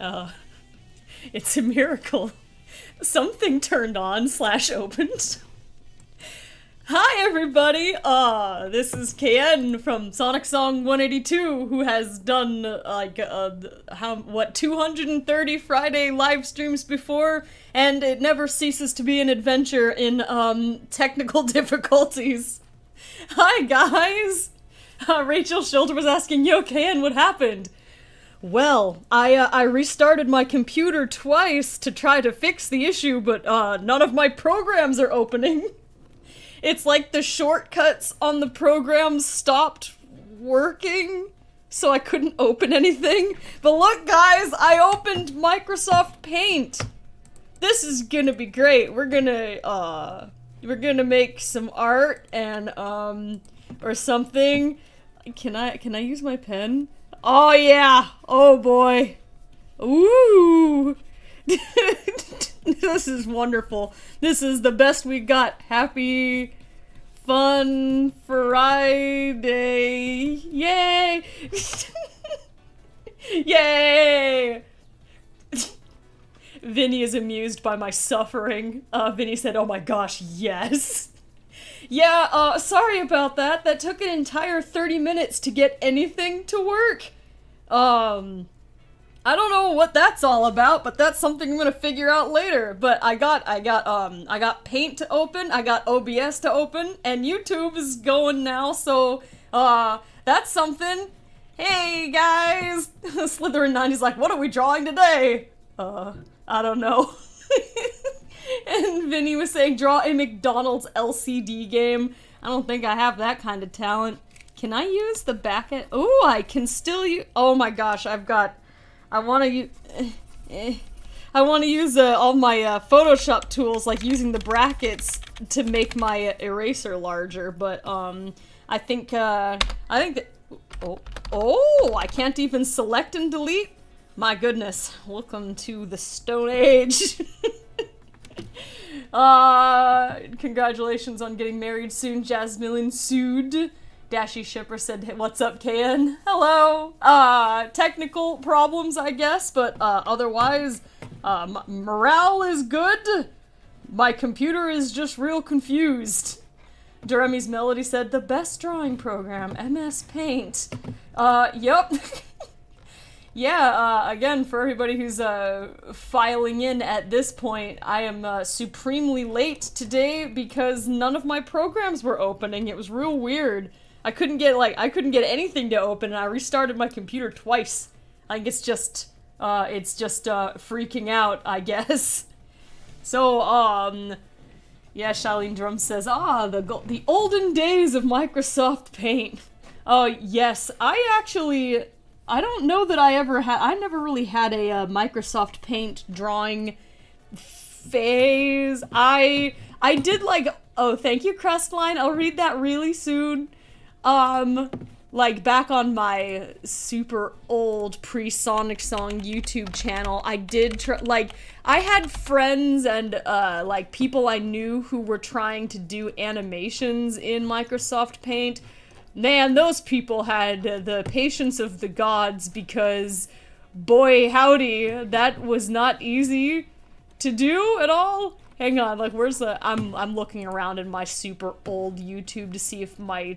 Uh, it's a miracle. Something turned on slash opened. Hi everybody! This is KN from Sonic Song 182, who has done, 230 Friday live streams before, and it never ceases to be an adventure in, technical difficulties. Hi guys! Rachel Schilder was asking, yo KN, what happened? Well, I restarted my computer twice to try to fix the issue, but, none of my programs are opening. It's like the shortcuts on the program stopped working, so I couldn't open anything. But look guys, I opened Microsoft Paint! This is gonna be great. We're gonna make some art and, or something. Can I use my pen? Oh yeah! Oh boy! Ooh! This is wonderful. This is the best we got. Happy Fun Friday! Yay! Yay! Vinny is amused by my suffering. Vinny said, oh my gosh, yes! Yeah, sorry about that. That took an entire 30 minutes to get anything to work. I don't know what that's all about, but that's something I'm gonna figure out later. But I got Paint to open, I got OBS to open, and YouTube is going now, so, that's something. Hey, guys! Slytherin90's like, what are we drawing today? I don't know. And Vinny was saying, draw a McDonald's LCD game. I don't think I have that kind of talent. Can I use the back end? Oh, I can still use, oh my gosh, I want to use all my Photoshop tools, like using the brackets to make my eraser larger, but I think that, I can't even select and delete? My goodness, welcome to the Stone Age. Congratulations on getting married soon, Jasmine Sood. Dashy Shipper said, what's up, KN? Hello! Technical problems, I guess, but, otherwise, morale is good. My computer is just real confused. Jeremy's Melody said, the best drawing program, MS Paint. Yep. Yeah, again, for everybody who's, filing in at this point, I am, supremely late today because none of my programs were opening. It was real weird. I couldn't get anything to open, and I restarted my computer twice. I think it's just freaking out, I guess. So, yeah, Charlene Drum says, the olden days of Microsoft Paint. Oh, yes, I don't know that I never really had a, Microsoft Paint drawing phase. I did oh, thank you, Crestline, I'll read that really soon. Like, back on my super old pre-Sonic Song YouTube channel, I did I had friends and, people I knew who were trying to do animations in Microsoft Paint. Man, those people had the patience of the gods because, boy howdy, that was not easy to do at all. Hang on, where's I'm looking around in my super old YouTube to see if my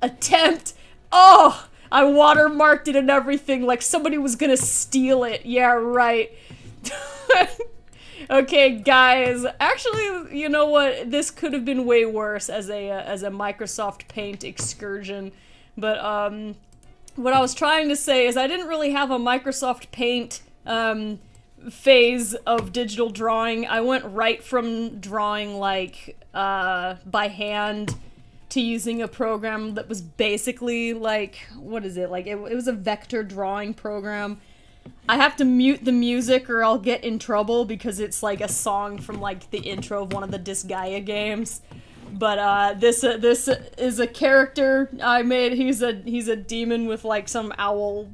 attempt. Oh, I watermarked it and everything like somebody was gonna steal it. Yeah, right. Okay, guys. Actually, you know what? This could have been way worse as a Microsoft Paint excursion. But what I was trying to say is I didn't really have a Microsoft Paint phase of digital drawing. I went right from drawing by hand to using a program that was basically what is it? It was a vector drawing program. I have to mute the music or I'll get in trouble because it's a song from the intro of one of the Disgaea games. But this is a character I made. He's a demon with some owl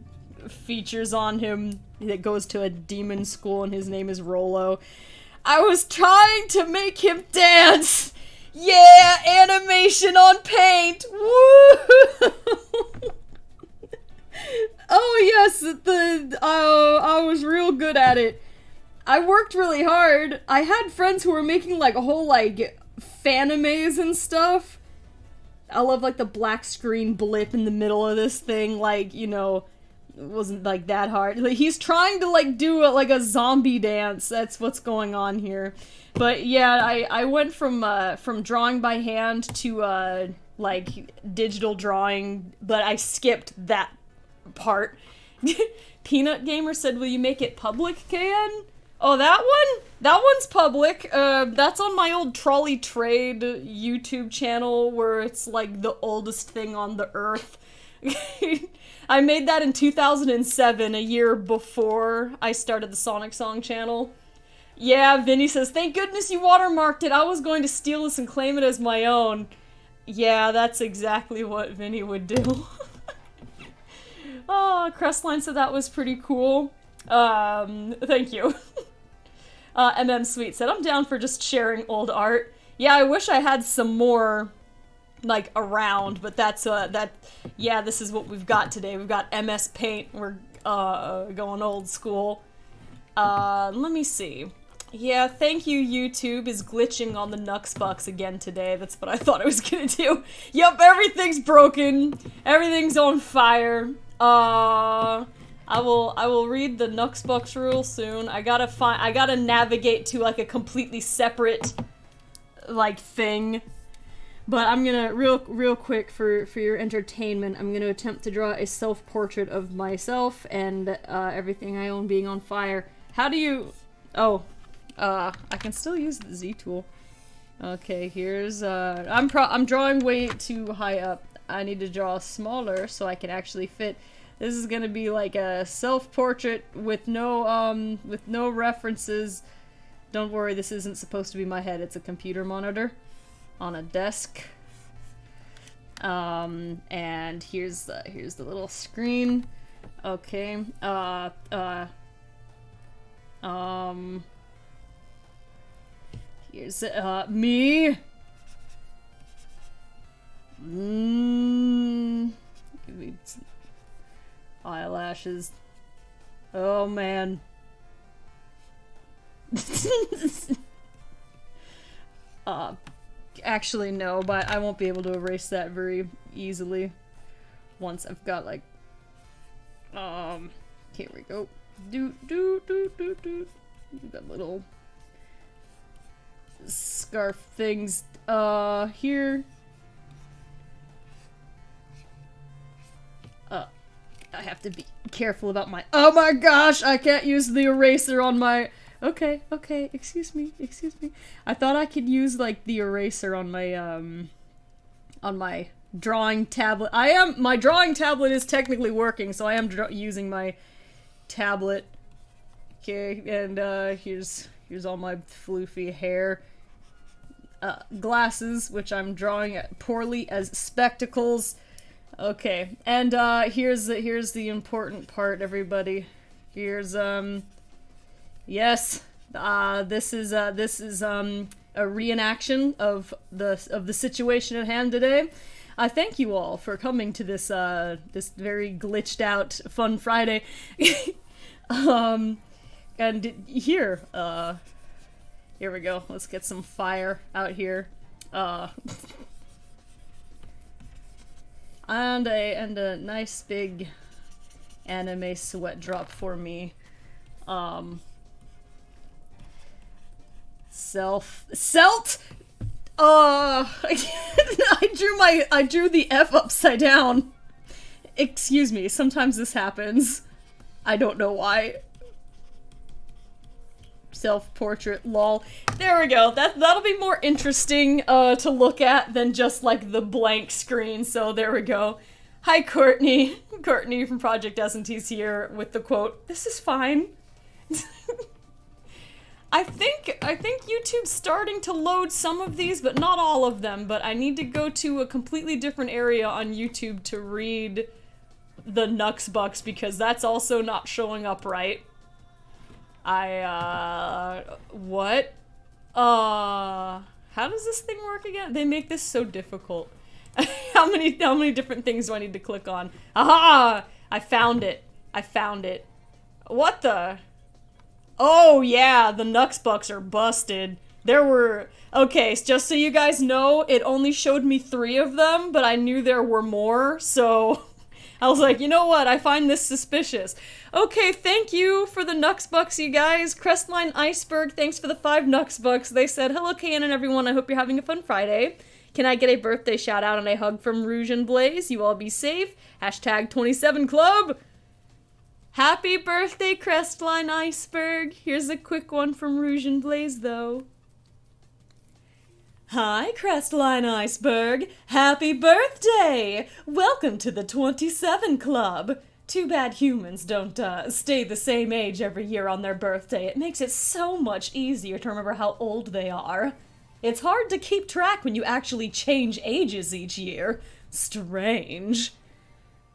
features on him that goes to a demon school and his name is Rolo. I was trying to make him dance. Yeah, animation on Paint! Woo! Oh yes, I was real good at it. I worked really hard. I had friends who were making like a whole like fanimes and stuff. I love like the black screen blip in the middle of this thing, like, you know, it wasn't like that hard. Like, he's trying to like do like a zombie dance. That's what's going on here. But yeah, I went from drawing by hand to like digital drawing, but I skipped that part. Peanut Gamer said, "Will you make it public, KN?" Oh, that one? That one's public. That's on my old Trolley Trade YouTube channel, where it's like the oldest thing on the earth. I made that in 2007, a year before I started the Sonic Song channel. Yeah, Vinny says, "Thank goodness you watermarked it. I was going to steal this and claim it as my own." Yeah, that's exactly what Vinny would do. Oh, Crestline said that was pretty cool. Thank you. Sweet said, "I'm down for just sharing old art." Yeah, I wish I had some more, like, around, but that's, yeah, this is what we've got today. We've got MS Paint. We're, going old school. Let me see. Yeah, thank you, YouTube is glitching on the Nuxbucks again today. That's what I thought I was gonna do. Yep, everything's broken. Everything's on fire. I will read the Nuxbucks rule soon. I gotta navigate to like a completely separate like thing. But I'm gonna real quick for your entertainment, I'm gonna attempt to draw a self-portrait of myself and everything I own being on fire. How do you I can still use the Z tool. Okay, here's I'm drawing way too high up. I need to draw smaller so I can actually fit. This is gonna be like a self-portrait with no references. Don't worry, this isn't supposed to be my head. It's a computer monitor on a desk. And here's the little screen. Okay. Here's me. Give me eyelashes. Oh man. Actually no, but I won't be able to erase that very easily once I've got like here we go. Got little scarf things here. I have to be careful about my— oh my gosh, I can't use the eraser on my— okay, excuse me. I thought I could use, like, the eraser on my drawing tablet. My drawing tablet is technically working, so I am using my tablet. Okay, and, here's all my floofy hair. Glasses, which I'm drawing poorly as spectacles. Okay, and, here's the important part, everybody. Here's, yes, this is a reenaction of the situation at hand today. I thank you all for coming to this, this very glitched out Fun Friday. And here we go. Let's get some fire out here. And a nice big anime sweat drop for me. Selt! I drew the F upside down. Excuse me, sometimes this happens. I don't know why. Self-portrait, lol. There we go. That'll be more interesting to look at than just like the blank screen. So there we go. Hi, Courtney. Courtney from Project S&T's here with the quote, "This is fine." I think YouTube's starting to load some of these, but not all of them. But I need to go to a completely different area on YouTube to read the Nuxbucks because that's also not showing up right. What? How does this thing work again? They make this so difficult. How many different things do I need to click on? Aha! I found it. I found it. What the? Oh yeah, the Nux Bucks are busted. There were... Okay, just so you guys know, it only showed me 3 of them, but I knew there were more, so... I was like, you know what, I find this suspicious. Okay, thank you for the Nux Bucks, you guys. Crestline Iceberg, thanks for the 5 Nux Bucks. They said, hello, Kayan and everyone, I hope you're having a fun Friday. Can I get a birthday shout out and a hug from Rouge and Blaze? You all be safe. Hashtag 27 Club. Happy birthday, Crestline Iceberg. Here's a quick one from Rouge and Blaze, though. Hi, Crestline Iceberg. Happy birthday! Welcome to the 27 Club. Too bad humans don't stay the same age every year on their birthday. It makes it so much easier to remember how old they are. It's hard to keep track when you actually change ages each year. Strange.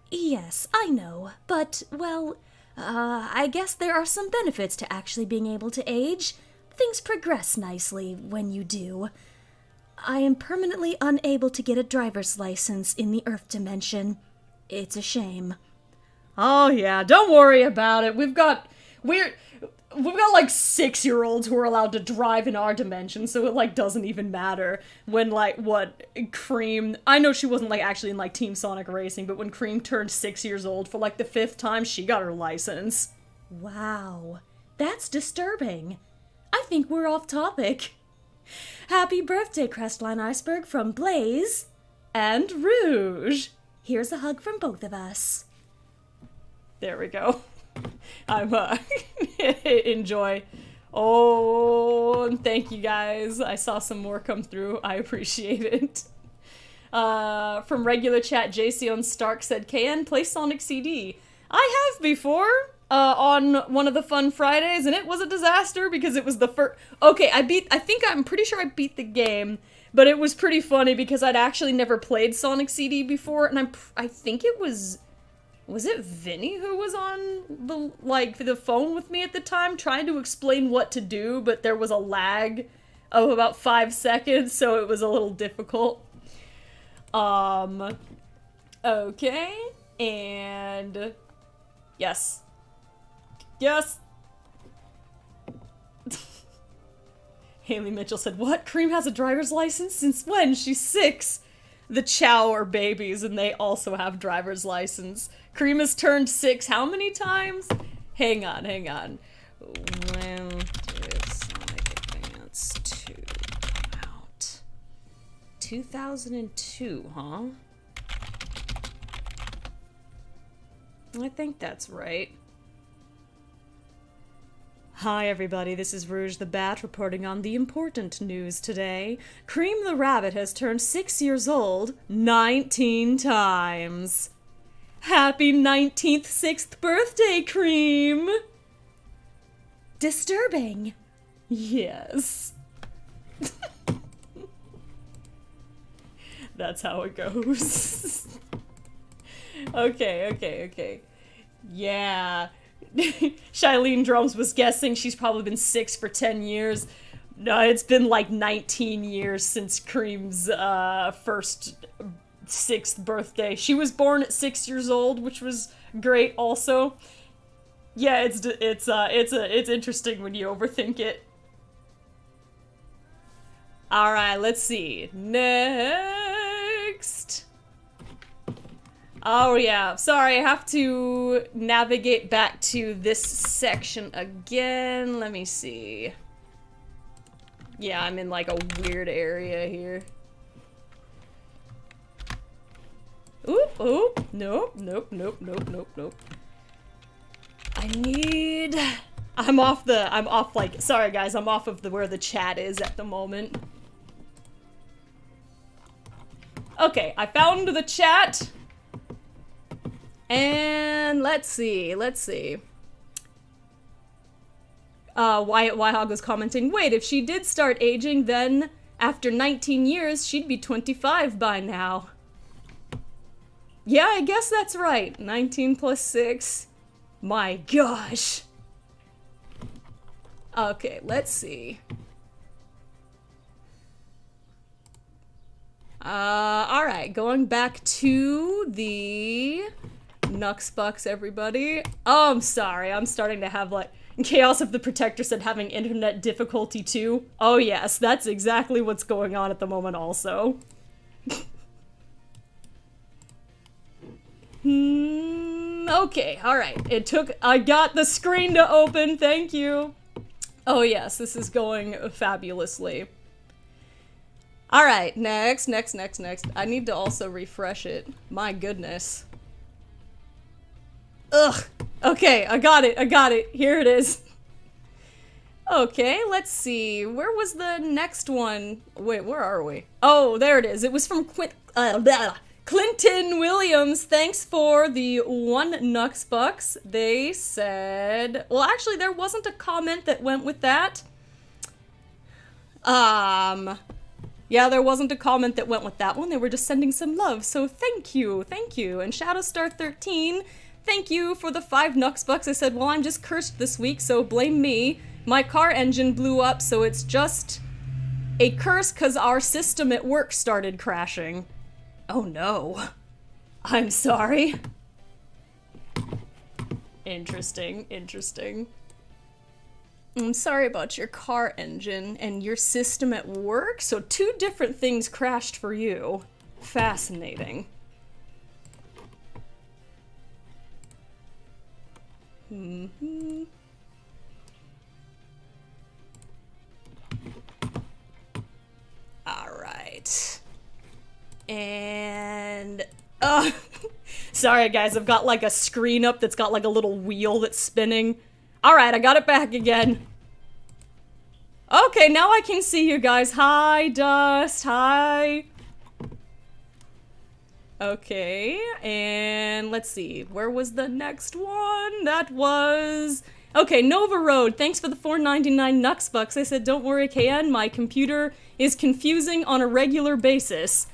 Yes, I know, but, well, I guess there are some benefits to actually being able to age. Things progress nicely when you do. I am permanently unable to get a driver's license in the Earth dimension. It's a shame. Oh yeah, don't worry about it. We've got like 6-year-olds who are allowed to drive in our dimension, so it like doesn't even matter when like what Cream, I know she wasn't like actually in like Team Sonic Racing, but when Cream turned 6 years old for like the 5th time, she got her license. Wow, that's disturbing. I think we're off topic. Happy birthday, Crestline Iceberg, from Blaze and Rouge. Here's a hug from both of us. There we go. I'm, enjoy. Oh, and thank you guys. I saw some more come through. I appreciate it. From regular chat, JC Stark said, KN, play Sonic CD. I have before. On one of the fun Fridays, and it was a disaster because it was the first... Okay, I'm pretty sure I beat the game, but it was pretty funny because I'd actually never played Sonic CD before, and I think it was... Was it Vinny who was on the phone with me at the time trying to explain what to do, but there was a lag of about 5 seconds, so it was a little difficult. Okay, and... Yes. Yes! Haley Mitchell said, what? Cream has a driver's license? Since when? She's 6! The Chow are babies, and they also have driver's license. Cream has turned 6 how many times? Hang on. When did Sonic Advance 2 come out? 2002, huh? I think that's right. Hi everybody, this is Rouge the Bat reporting on the important news today. Cream the Rabbit has turned 6 years old 19 times. Happy 19th 6th birthday, Cream! Disturbing. Yes. That's how it goes. Okay. Yeah. Shailene Drums was guessing she's probably been 6 for 10 years. No, it's been like 19 years since Cream's first 6th birthday. She was born at 6 years old, which was great also. Yeah, it's interesting when you overthink it. Alright, let's see. Next. Oh yeah, sorry, I have to navigate back to this section again. Let me see. Yeah, I'm in like a weird area here. Nope. I'm off sorry guys, I'm off of where the chat is at the moment. Okay, I found the chat. And let's see. Wyatt Wyhog was commenting, wait, if she did start aging, then after 19 years, she'd be 25 by now. Yeah, I guess that's right. 19 plus 6. My gosh. Okay, let's see. Alright, going back to the Nux Bucks, everybody. Oh, I'm sorry. I'm starting to have, like, Chaos of the Protector said having internet difficulty too. Oh yes, that's exactly what's going on at the moment also. Okay, alright. I got the screen to open, thank you. Oh yes, this is going fabulously. Alright, next. I need to also refresh it. My goodness. Ugh. Okay, I got it. Here it is. Okay, let's see. Where was the next one? Wait, where are we? Oh, there it is. It was from Clinton Williams. Thanks for the 1 Nux Bucks. They said... Well, actually, there wasn't a comment that went with that. Yeah, there wasn't a comment that went with that one. They were just sending some love, so thank you. And Shadowstar13, thank you for the 5 Nux Bucks. I said, well, I'm just cursed this week, so blame me. My car engine blew up, so it's just a curse because our system at work started crashing. Oh no. I'm sorry. Interesting. I'm sorry about your car engine and your system at work. So 2 different things crashed for you. Fascinating. Alright. And... sorry guys, I've got like a screen up that's got like a little wheel that's spinning. Alright, I got it back again. Okay, now I can see you guys. Hi, Dust. Hi. Okay, and let's see. Where was the next one? That was... Okay, Nova Road. Thanks for the $4.99 Nux Bucks. I said, don't worry, KN. My computer is confusing on a regular basis.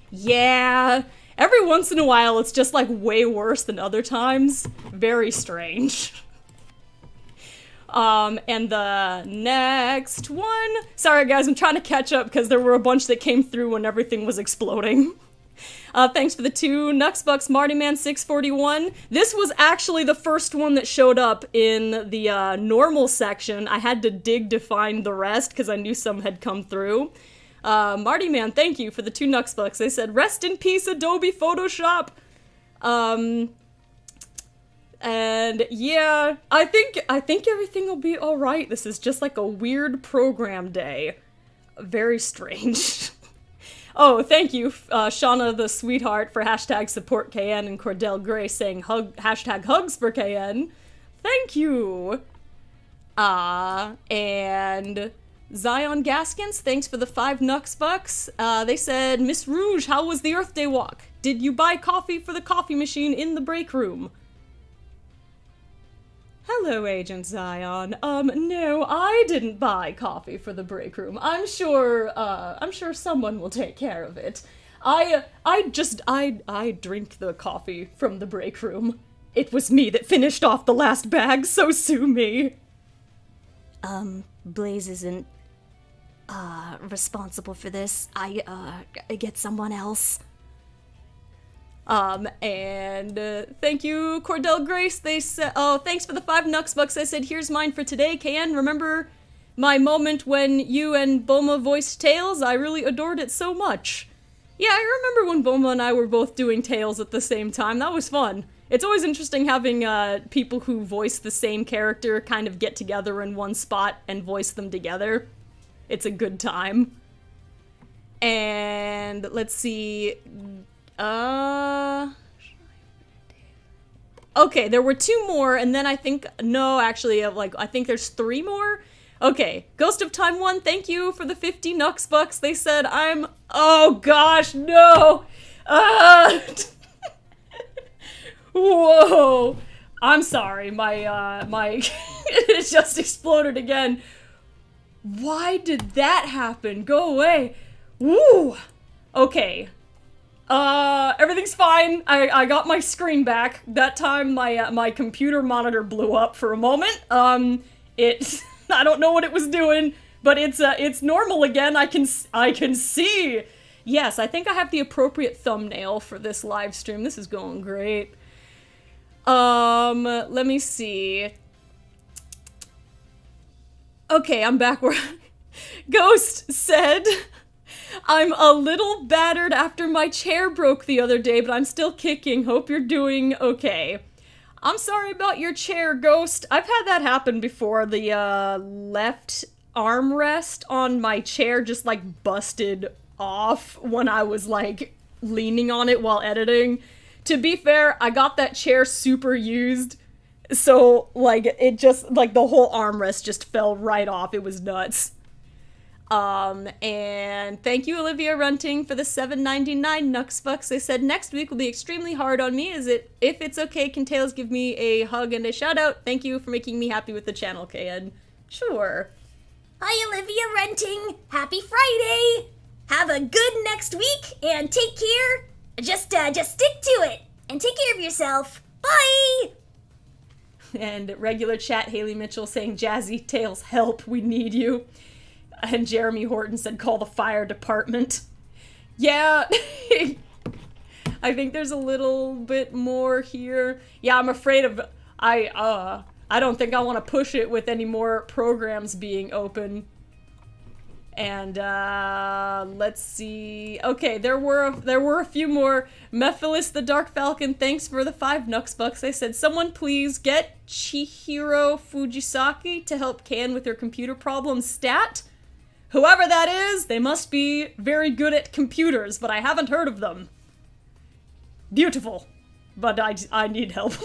Yeah, every once in a while it's just like way worse than other times. Very strange. And the next one... Sorry guys, I'm trying to catch up because there were a bunch that came through when everything was exploding. Thanks for the 2 Nux Bucks, MartyMan641. This was actually the first one that showed up in the normal section. I had to dig to find the rest because I knew some had come through. Martyman, thank you for the 2 Nux Bucks. They said, rest in peace, Adobe Photoshop. And yeah, I think everything will be alright. This is just like a weird program day. Very strange. Oh, thank you, Shauna the Sweetheart, for hashtag support KN, and Cordell Gray saying hashtag hugs for KN. Thank you. And Zion Gaskins, thanks for the 5 Nux Bucks. They said, Miss Rouge, how was the Earth Day walk? Did you buy coffee for the coffee machine in the break room? Hello, Agent Zion. No, I didn't buy coffee for the break room. I'm sure someone will take care of it. I drink the coffee from the break room. It was me that finished off the last bag, so sue me. Blaze isn't, responsible for this. I get someone else. And thank you, Cordell Grace. They said, oh, thanks for the 5 Nux Bucks. I said, here's mine for today. KN, remember my moment when you and Boma voiced Tails? I really adored it so much. Yeah, I remember when Boma and I were both doing Tails at the same time. That was fun. It's always interesting having, people who voice the same character kind of get together in one spot and voice them together. It's a good time. And let's see... Okay, there were 2 more, and then I think... No, actually, I think there's 3 more? Okay, Ghost of Time 1, thank you for the 50 Nux Bucks. They said I'm... Oh gosh, no! Whoa! I'm sorry, my it just exploded again. Why did that happen? Go away! Woo! Okay. Everything's fine. I got my screen back. That time my computer monitor blew up for a moment. I don't know what it was doing, but it's normal again. I can see. Yes, I think I have the appropriate thumbnail for this live stream. This is going great. Let me see. Okay, I'm back where Ghost said, I'm a little battered after my chair broke the other day, but I'm still kicking. Hope you're doing okay. I'm sorry about your chair, Ghost. I've had that happen before. The left armrest on my chair just like busted off when I was like leaning on it while editing. To be fair, I got that chair super used. So, like, it just, like, the whole armrest just fell right off. It was nuts. And thank you, Olivia Runting, for the $7.99 Nux Bucks. They said, next week will be extremely hard on me. If it's okay, can Tails give me a hug and a shout out? Thank you for making me happy with the channel, KN. Sure. Hi, Olivia Renting. Happy Friday. Have a good next week and take care. Just stick to it and take care of yourself. Bye. And regular chat, Haley Mitchell saying, Jazzy, Tails, help, we need you. And Jeremy Horton said, call the fire department. Yeah, I think there's a little bit more here. Yeah, I'm afraid of, I don't think I want to push it with any more programs being open. And, let's see. Okay, there were a few more. Mephilis the Dark Falcon, thanks for the 5 Nux Bucks. They said, someone please get Chihiro Fujisaki to help Can with her computer problem stat. Whoever that is, they must be very good at computers, but I haven't heard of them. Beautiful. But I need help.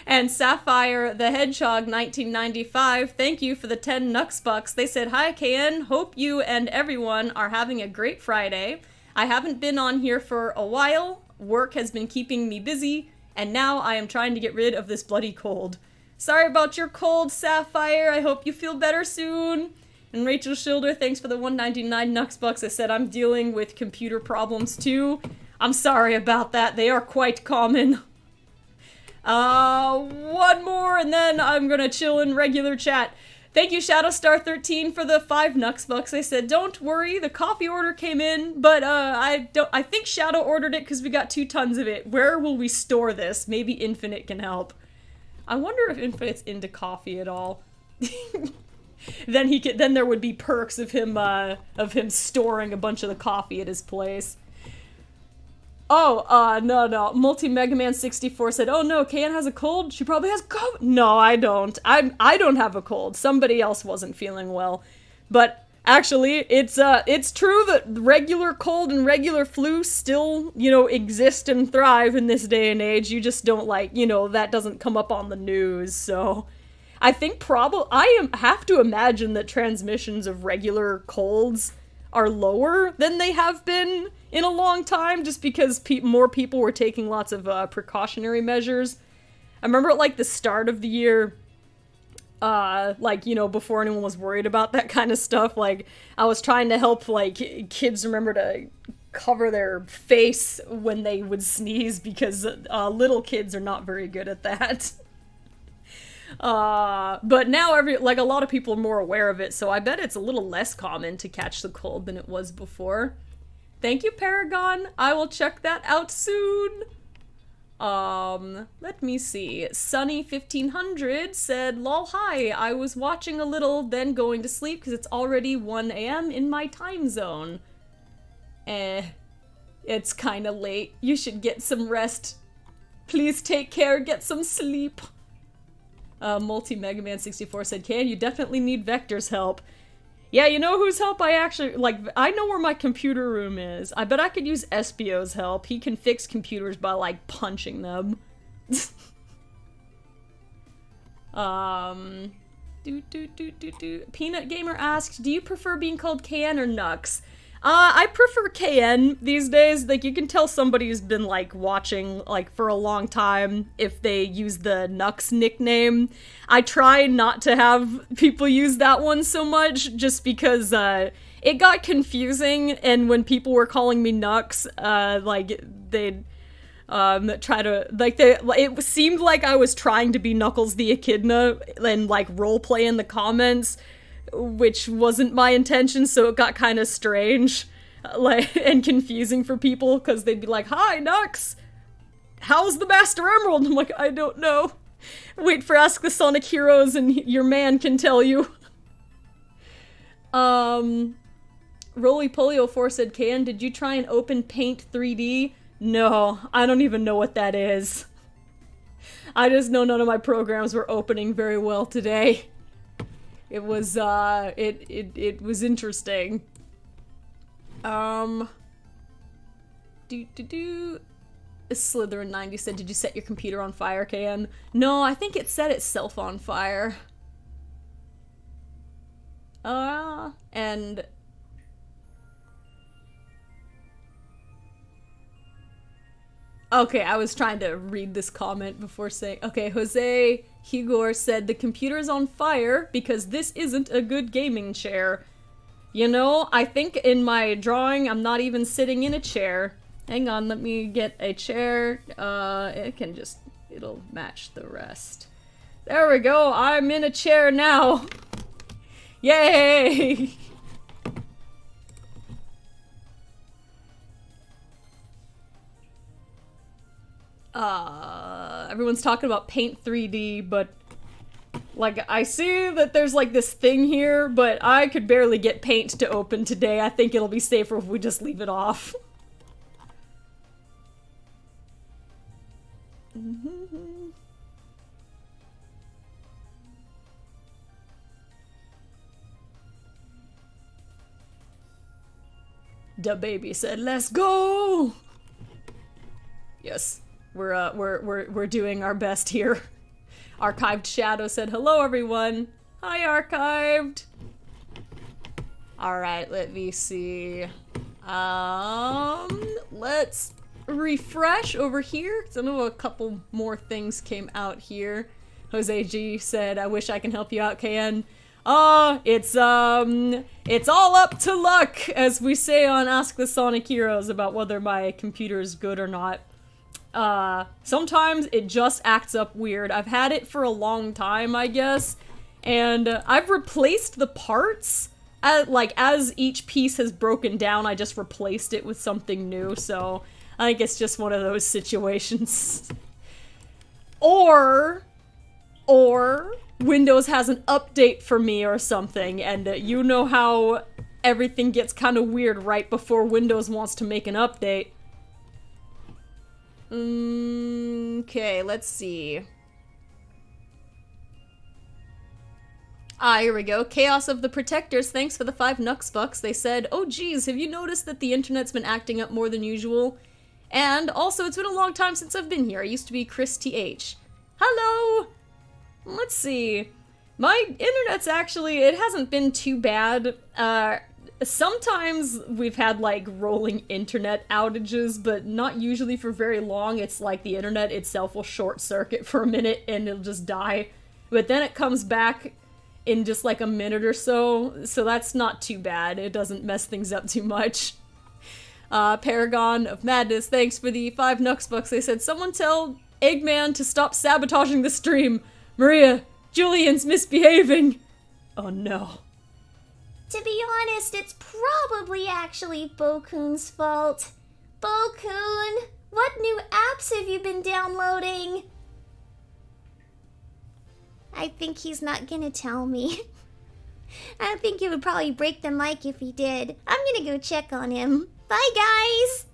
And Sapphire the Hedgehog 1995, thank you for the 10 Nux Bucks. They said, hi KN, hope you and everyone are having a great Friday. I haven't been on here for a while, work has been keeping me busy, and now I am trying to get rid of this bloody cold. Sorry about your cold, Sapphire, I hope you feel better soon. And Rachel Schilder, thanks for the 199 Nux Bucks. I said, I'm dealing with computer problems too. I'm sorry about that, they are quite common. One more, and then I'm gonna chill in regular chat. Thank you, Shadowstar13, for the 5 Nux Bucks. They said, don't worry, the coffee order came in, but, I think Shadow ordered it because we got 2 tons of it. Where will we store this? Maybe Infinite can help. I wonder if Infinite's into coffee at all. Then there would be perks of him storing a bunch of the coffee at his place. Oh, no. Multi-Mega Man 64 said, oh no, KN has a cold? She probably has COVID. No, I don't. I don't have a cold. Somebody else wasn't feeling well. But actually, it's true that regular cold and regular flu still, exist and thrive in this day and age. You just don't that doesn't come up on the news, so. I think have to imagine that transmissions of regular colds are lower than they have been in a long time, just because more people were taking lots of precautionary measures. I remember at the start of the year, before anyone was worried about that kind of stuff, I was trying to help kids remember to cover their face when they would sneeze, because little kids are not very good at that. But now a lot of people are more aware of it, so I bet it's a little less common to catch the cold than it was before. Thank you, Paragon. I will check that out soon. Let me see. Sunny1500 said, lol, hi, I was watching a little, then going to sleep because it's already 1 a.m. in my time zone. It's kinda late. You should get some rest. Please take care, get some sleep. Multi-Mega Man 64 said, Can, you definitely need Vector's help. Yeah, you know whose help I actually, I know where my computer room is. I bet I could use Espio's help. He can fix computers by, punching them. Peanut Gamer asked, do you prefer being called KN or Nux? I prefer KN these days. You can tell somebody's been, watching, for a long time if they use the Nux nickname. I try not to have people use that one so much, just because, it got confusing, and when people were calling me Nux, they'd, try to, it seemed like I was trying to be Knuckles the Echidna, and, roleplay in the comments, which wasn't my intention, so it got kind of strange, and confusing for people, because they'd be like, hi, Nux! how's the Master Emerald? I'm like, I don't know. Wait for Ask the Sonic Heroes and your man can tell you. Roly Polio 4 said, KN, did you try and open Paint 3D? No, I don't even know what that is. I just know none of my programs were opening very well today. It was, it was interesting. Slytherin90 said, did you set your computer on fire, KN? No, I think it set itself on fire. And... Okay, I was trying to read this comment before saying... Okay, Jose Higor said, the computer's on fire because this isn't a good gaming chair. You know, I think in my drawing, I'm not even sitting in a chair. Hang on, let me get a chair. It can just... It'll match the rest. There we go, I'm in a chair now. Yay! Everyone's talking about Paint 3D, but like, I see that there's like this thing here, but I could barely get Paint to open today. I think it'll be safer if we just leave it off. Da baby said, "Let's go." Yes, we're doing our best here. Archived Shadow said, "Hello, everyone." Hi, Archived. All right, let me see. Let's refresh over here, because I know a couple more things came out here. Jose G said, "I wish I can help you out, KN." It's all up to luck, as we say on Ask the Sonic Heroes about whether my computer is good or not. Sometimes it just acts up weird. I've had it for a long time, I guess, and I've replaced the parts. As each piece has broken down, I just replaced it with something new, so I think it's just one of those situations. Or Windows has an update for me or something, and you know how everything gets kind of weird right before Windows wants to make an update. Okay, let's see. Here we go. Chaos of the Protectors, thanks for the 5 Nux bucks. They said, "Oh geez, have you noticed that the internet's been acting up more than usual? And also, it's been a long time since I've been here. I used to be Chris TH. Hello! Let's see. My internet's actually, it hasn't been too bad. Sometimes we've had, like, rolling internet outages, but not usually for very long. It's like the internet itself will short circuit for a minute and it'll just die. But then it comes back in just like a minute or so, so that's not too bad. It doesn't mess things up too much. Paragon of Madness, thanks for the 5 Nux bucks. They said, "Someone tell Eggman to stop sabotaging the stream. Maria, Julian's misbehaving." Oh no. To be honest, it's probably actually Bokun's fault. Bokun, what new apps have you been downloading? I think he's not gonna tell me. I think it would probably break the mic if he did. I'm gonna go check on him. Bye, guys!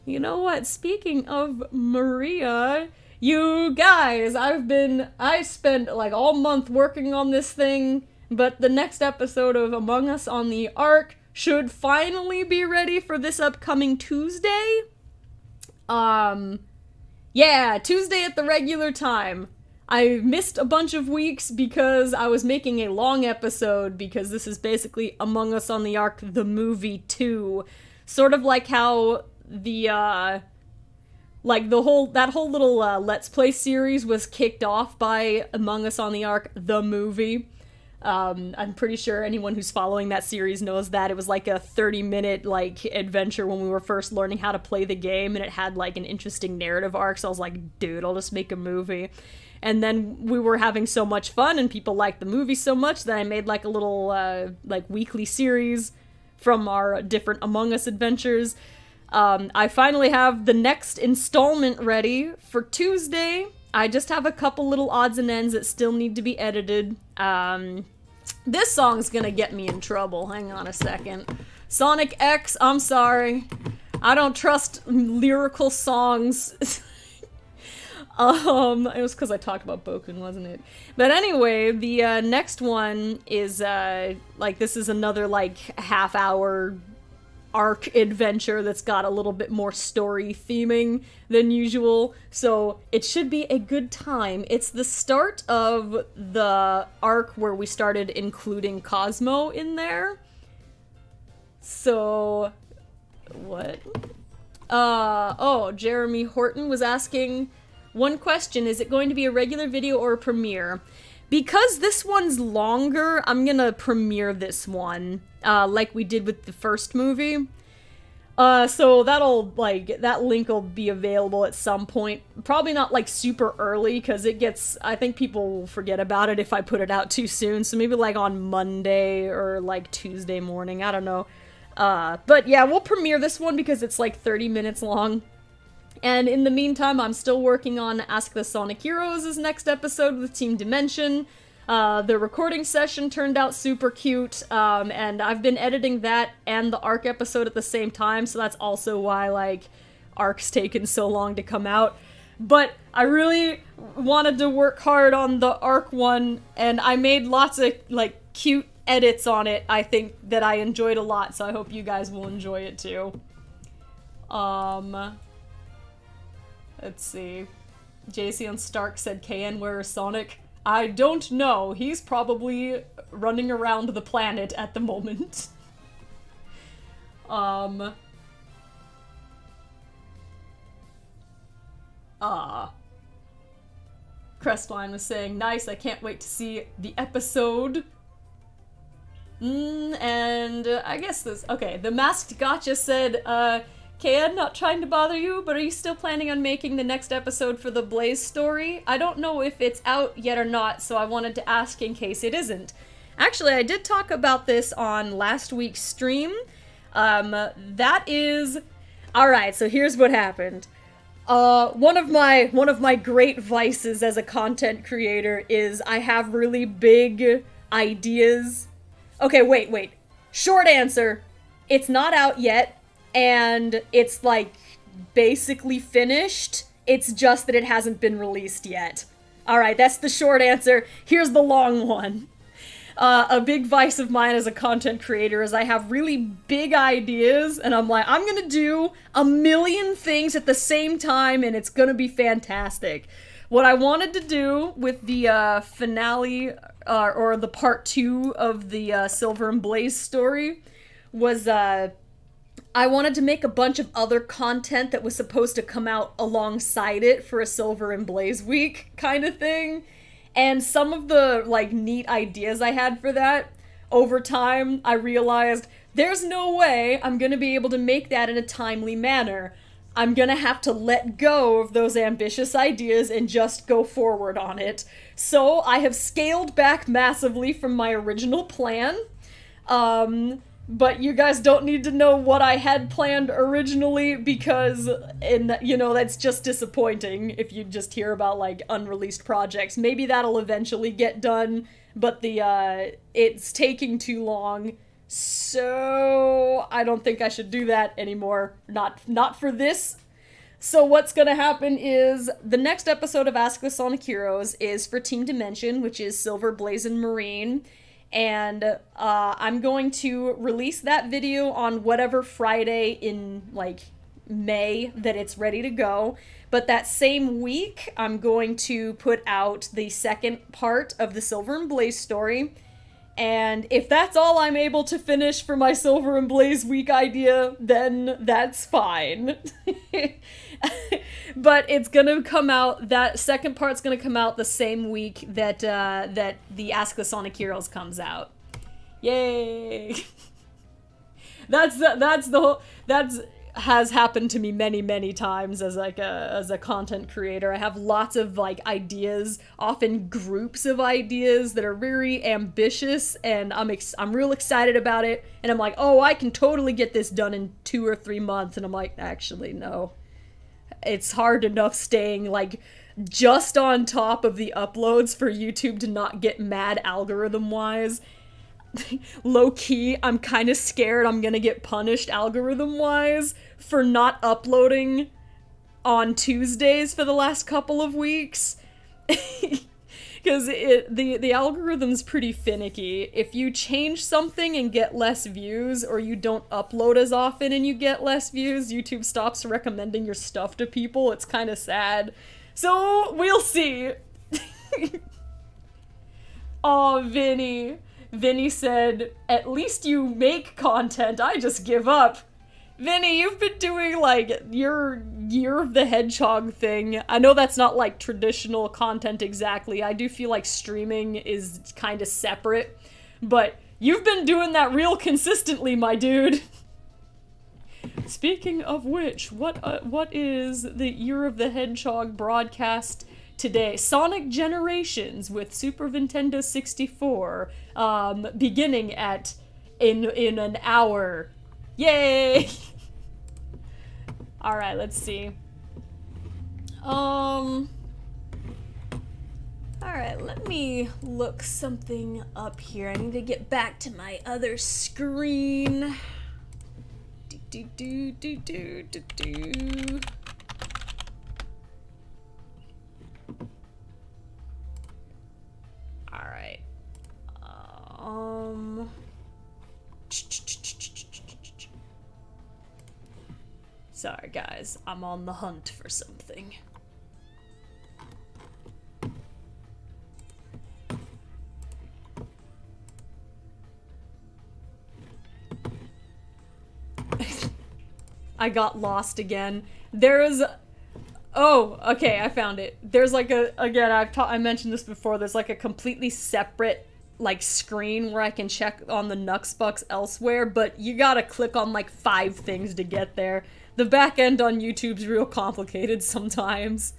You know what? Speaking of Maria, you guys, I spent like all month working on this thing, but the next episode of Among Us on the Ark should finally be ready for this upcoming Tuesday. Yeah, Tuesday at the regular time. I missed a bunch of weeks because I was making a long episode, because this is basically Among Us on the Ark, the movie 2. Sort of like how the, like that whole little, Let's Play series was kicked off by Among Us on the Ark, the movie. I'm pretty sure anyone who's following that series knows that. It was like a 30-minute, like, adventure when we were first learning how to play the game, and it had, like, an interesting narrative arc, so I was like, dude, I'll just make a movie. And then we were having so much fun, and people liked the movie so much that I made, like, a little, like, weekly series from our different Among Us adventures. I finally have the next installment ready for Tuesday. I just have a couple little odds and ends that still need to be edited. This song's gonna get me in trouble. Hang on a second. Sonic X, I'm sorry. I don't trust lyrical songs. It was because I talked about Bokun, wasn't it? But anyway, the next one is, this is another, half-hour arc adventure that's got a little bit more story theming than usual, so it should be a good time. It's the start of the arc where we started including Cosmo in there. So, what? Jeremy Horton was asking, one question, is it going to be a regular video or a premiere? Because this one's longer, I'm gonna premiere this one, like we did with the first movie. So that link will be available at some point. Probably not, super early, because I think people will forget about it if I put it out too soon. So maybe, on Monday or, Tuesday morning, I don't know. But yeah, we'll premiere this one because it's, 30 minutes long. And in the meantime, I'm still working on Ask the Sonic Heroes' next episode with Team Dimension. The recording session turned out super cute, and I've been editing that and the ARC episode at the same time, so that's also why, ARC's taken so long to come out. But I really wanted to work hard on the ARC one, and I made lots of, cute edits on it, I think, that I enjoyed a lot, so I hope you guys will enjoy it too. Let's see. JC and Stark said, KN, where is Sonic? I don't know. He's probably running around the planet at the moment. Crestline was saying, nice, I can't wait to see the episode. And I guess the Masked Gotcha said, KN, not trying to bother you, but are you still planning on making the next episode for the Blaze story? I don't know if it's out yet or not, so I wanted to ask in case it isn't. Actually, I did talk about this on last week's stream. Alright, so here's what happened. One of my great vices as a content creator is I have really big ideas. Okay, wait. Short answer. It's not out yet. And it's, basically finished. It's just that it hasn't been released yet. Alright, that's the short answer. Here's the long one. A big vice of mine as a content creator is I have really big ideas, and I'm gonna do a million things at the same time, and it's gonna be fantastic. What I wanted to do with the finale, or the part 2 of the Silver and Blaze story, was, I wanted to make a bunch of other content that was supposed to come out alongside it for a Silver and Blaze week kind of thing. And some of the, neat ideas I had for that, over time, I realized there's no way I'm gonna be able to make that in a timely manner. I'm gonna have to let go of those ambitious ideas and just go forward on it. So I have scaled back massively from my original plan. But you guys don't need to know what I had planned originally because, that's just disappointing if you just hear about, unreleased projects. Maybe that'll eventually get done, but it's taking too long, so I don't think I should do that anymore. Not for this. So what's gonna happen is, the next episode of Ask the Sonic Heroes is for Team Dimension, which is Silver, Blaze, and Marine. And I'm going to release that video on whatever Friday in, May that it's ready to go. But that same week, I'm going to put out the second part of the Silver and Blaze story. And if that's all I'm able to finish for my Silver and Blaze week idea, then that's fine. But it's gonna come out, that second part's gonna come out the same week that the Ask the Sonic Heroes comes out. Yay! That's has happened to me many, many times as like as a content creator. I have lots of like ideas, often groups of ideas that are very ambitious, and I'm real excited about it, and I'm like, oh, I can totally get this done in 2 or 3 months, and I'm like, actually, no. It's hard enough staying like just on top of the uploads for YouTube to not get mad algorithm-wise. Low-key, I'm kind of scared I'm gonna get punished algorithm-wise for not uploading on Tuesdays for the last couple of weeks. Because the algorithm's pretty finicky. If you change something and get less views, or you don't upload as often and you get less views, YouTube stops recommending your stuff to people. It's kind of sad. So, we'll see. Aw, Vinny. Vinny said, at least you make content, I just give up. Vinny, you've been doing, like, your Year of the Hedgehog thing. I know that's not, like, traditional content exactly. I do feel like streaming is kind of separate. But you've been doing that real consistently, my dude. Speaking of which, what is the Year of the Hedgehog broadcast today? Sonic Generations with Super Nintendo 64, beginning in an hour. Yay! Alright, let's see. Alright, let me look something up here. I need to get back to my other screen. Alright. Sorry guys, I'm on the hunt for something. I got lost again. There's... Oh, okay, I found it. There's like again, I mentioned this before, there's like a completely separate like screen where I can check on the Nuxbucks elsewhere, but you gotta click on like 5 things to get there. The back end on YouTube's real complicated sometimes.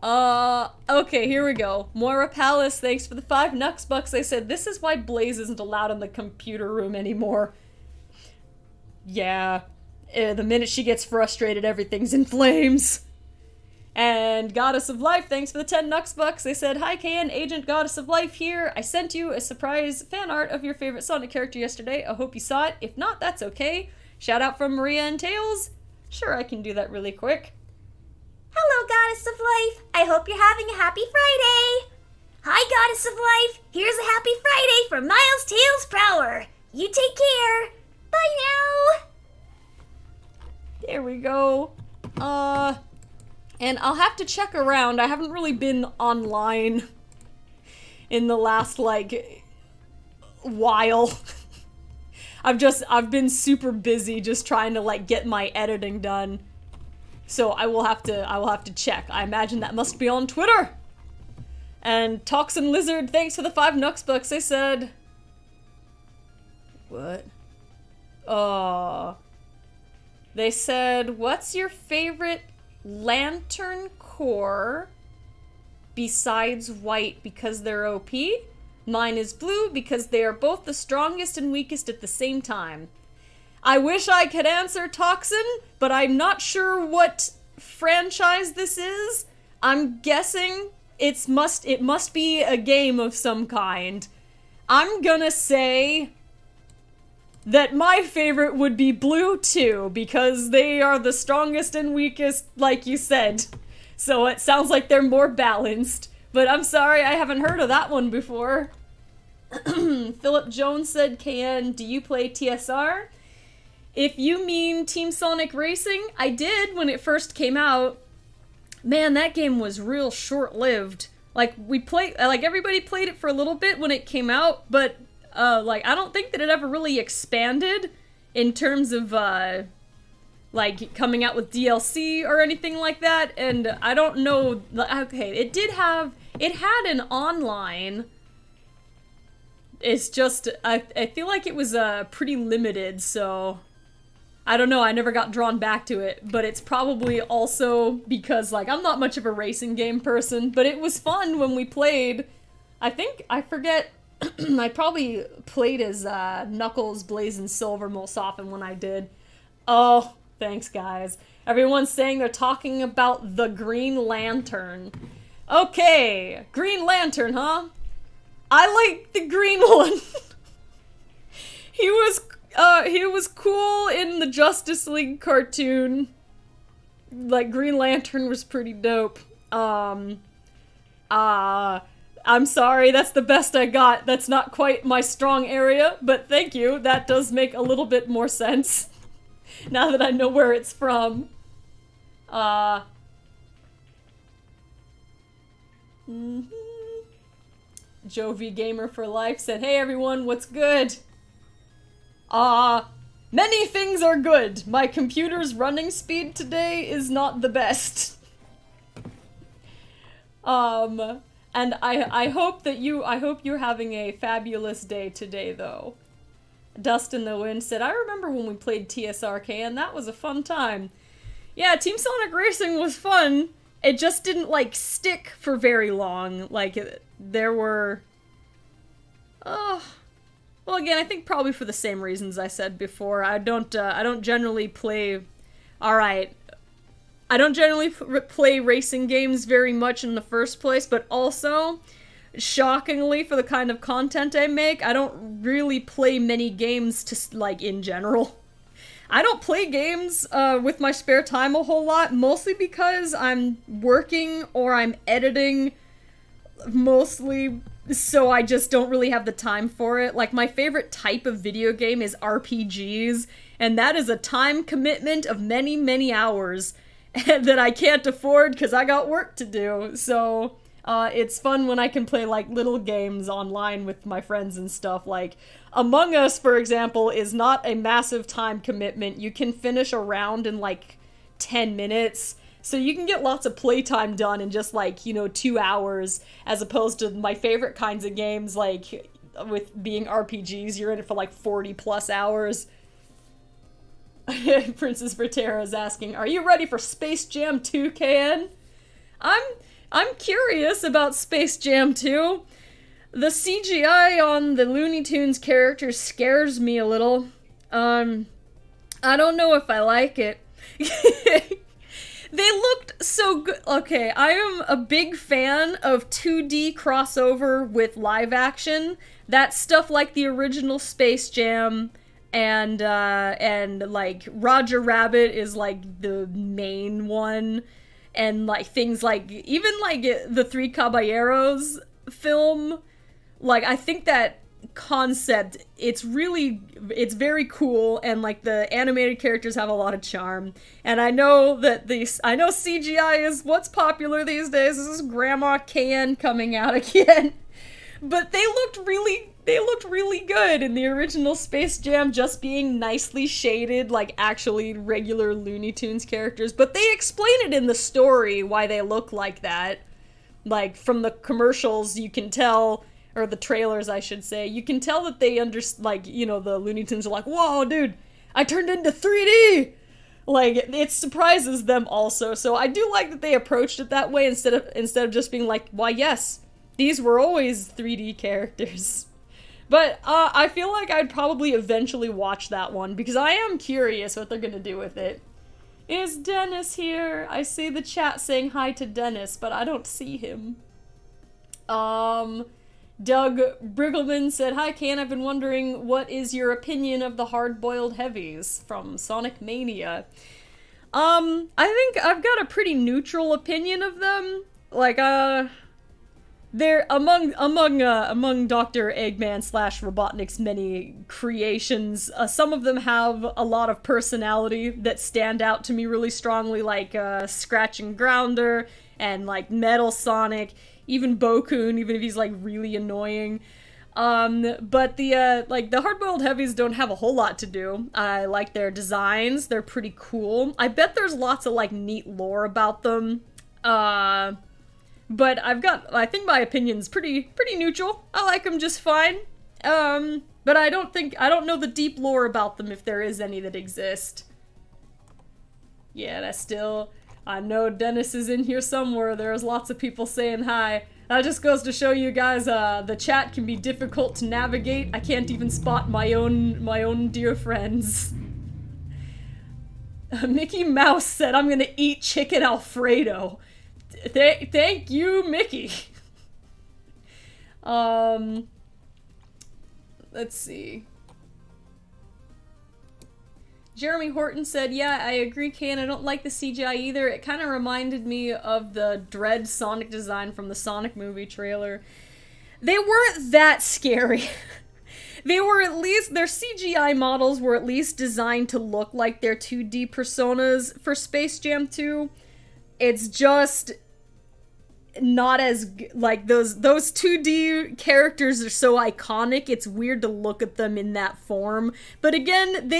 Okay, here we go. Moira Palace, thanks for the 5 Nuxbucks. They said, this is why Blaze isn't allowed in the computer room anymore. Yeah. The minute she gets frustrated, everything's in flames. And Goddess of Life, thanks for the 10 Nuxbucks. They said, hi KN, Agent Goddess of Life here. I sent you a surprise fan art of your favorite Sonic character yesterday. I hope you saw it. If not, that's okay. Shout out from Maria and Tails. Sure, I can do that really quick. Hello, Goddess of Life. I hope you're having a happy Friday. Hi, Goddess of Life. Here's a happy Friday from Miles Tails Prower. You take care. Bye now. There we go. And I'll have to check around. I haven't really been online in the last, like, while. I've been super busy just trying to, like, get my editing done. So I will have to check. I imagine that must be on Twitter. And Toxin Lizard, thanks for the 5 Nuxbucks. They said... What? They said, what's your favorite Lantern Core besides white because they're OP? Mine is blue because they are both the strongest and weakest at the same time. I wish I could answer Toxin, but I'm not sure what franchise this is. I'm guessing it must be a game of some kind. I'm gonna say that my favorite would be blue too, because they are the strongest and weakest, like you said. So it sounds like they're more balanced. But I'm sorry, I haven't heard of that one before. Philip Jones said, KN, do you play TSR? If you mean Team Sonic Racing, I did when it first came out. Man, that game was real short-lived. Like, everybody played it for a little bit when it came out, but like, I don't think that it ever really expanded in terms of, like, coming out with DLC or anything like that, and I don't know, okay, it had an online, it's just, I feel like it was, pretty limited, so, I don't know, I never got drawn back to it, but it's probably also because, like, I'm not much of a racing game person, but it was fun when we played. I forget, I probably played as Knuckles, Blazing Silver most often when I did. Oh, thanks, guys. Everyone's saying they're talking about the Green Lantern. Okay, Green Lantern, huh? I like the green one. He was cool in the Justice League cartoon. Like, Green Lantern was pretty dope. I'm sorry, that's the best I got. That's not quite my strong area, but thank you. That does make a little bit more sense. Now that I know where it's from. Jovi Gamer for Life said, "Hey everyone, what's good? Many things are good. My computer's running speed today is not the best." And I hope you're having a fabulous day today, though. Dust in the Wind said, "I remember when we played TSRK, and that was a fun time." Yeah, Team Sonic Racing was fun. It just didn't, like, stick for very long. Like, there were... well, again, I think probably for the same reasons I said before. I don't generally play... Alright. I don't generally play racing games very much in the first place, but also, shockingly, for the kind of content I make, I don't really play many games to, like, in general. I don't play games with my spare time a whole lot, mostly because I'm working or I'm editing, mostly, so I just don't really have the time for it. Like, my favorite type of video game is RPGs, and that is a time commitment of many, many hours that I can't afford because I got work to do. So, it's fun when I can play, like, little games online with my friends and stuff. Like, Among Us, for example, is not a massive time commitment. You can finish a round in, like, 10 minutes. So you can get lots of playtime done in just, like, 2 hours, as opposed to my favorite kinds of games, like, with being RPGs, you're in it for, like, 40-plus hours. Princess Vertera is asking, "Are you ready for Space Jam 2, KN?" I'm curious about Space Jam 2. The CGI on the Looney Tunes characters scares me a little. I don't know if I like it. They looked so good. Okay, I am a big fan of 2D crossover with live action. That stuff like the original Space Jam and like Roger Rabbit is like the main one. And, like, things like, even, like, the Three Caballeros film, like, I think that concept, it's very cool, and, like, the animated characters have a lot of charm. And I know that I know CGI is what's popular these days. This is Grandma Can coming out again. But they looked really good in the original Space Jam, just being nicely shaded, like actually regular Looney Tunes characters. But they explain it in the story why they look like that. Like, from the commercials, you can tell, or the trailers, I should say, you can tell that they the Looney Tunes are like, "Whoa, dude, I turned into 3D!" Like, it surprises them also. So I do like that they approached it that way instead of just being like, "Why, yes, these were always 3D characters." But I feel like I'd probably eventually watch that one, because I am curious what they're gonna do with it. Is Dennis here? I see the chat saying hi to Dennis, but I don't see him. Doug Briggleman said, "Hi, Can. I've been wondering, what is your opinion of the hard-boiled heavies from Sonic Mania?" I think I've got a pretty neutral opinion of them. Like, they're among Dr. Eggman / Robotnik's many creations. Some of them have a lot of personality that stand out to me really strongly, like Scratch and Grounder and like Metal Sonic, even Bokoon, even if he's like really annoying. But the hard-boiled heavies don't have a whole lot to do. I like their designs; they're pretty cool. I bet there's lots of like neat lore about them. But I think my opinion's pretty neutral. I like them just fine. But I don't know the deep lore about them, if there is any that exist. Yeah, that's still... I know Dennis is in here somewhere. There's lots of people saying hi. That just goes to show you guys, the chat can be difficult to navigate. I can't even spot my own dear friends. Mickey Mouse said, I'm gonna eat chicken Alfredo. Thank you, Mickey. Let's see. Jeremy Horton said, yeah, I agree, Can. I don't like the CGI either. It kind of reminded me of the Dread Sonic design from the Sonic movie trailer. They weren't that scary. They were at least, their CGI models were at least designed to look like their 2D personas for Space Jam 2. It's just not as, like, those 2D characters are so iconic, it's weird to look at them in that form. But again,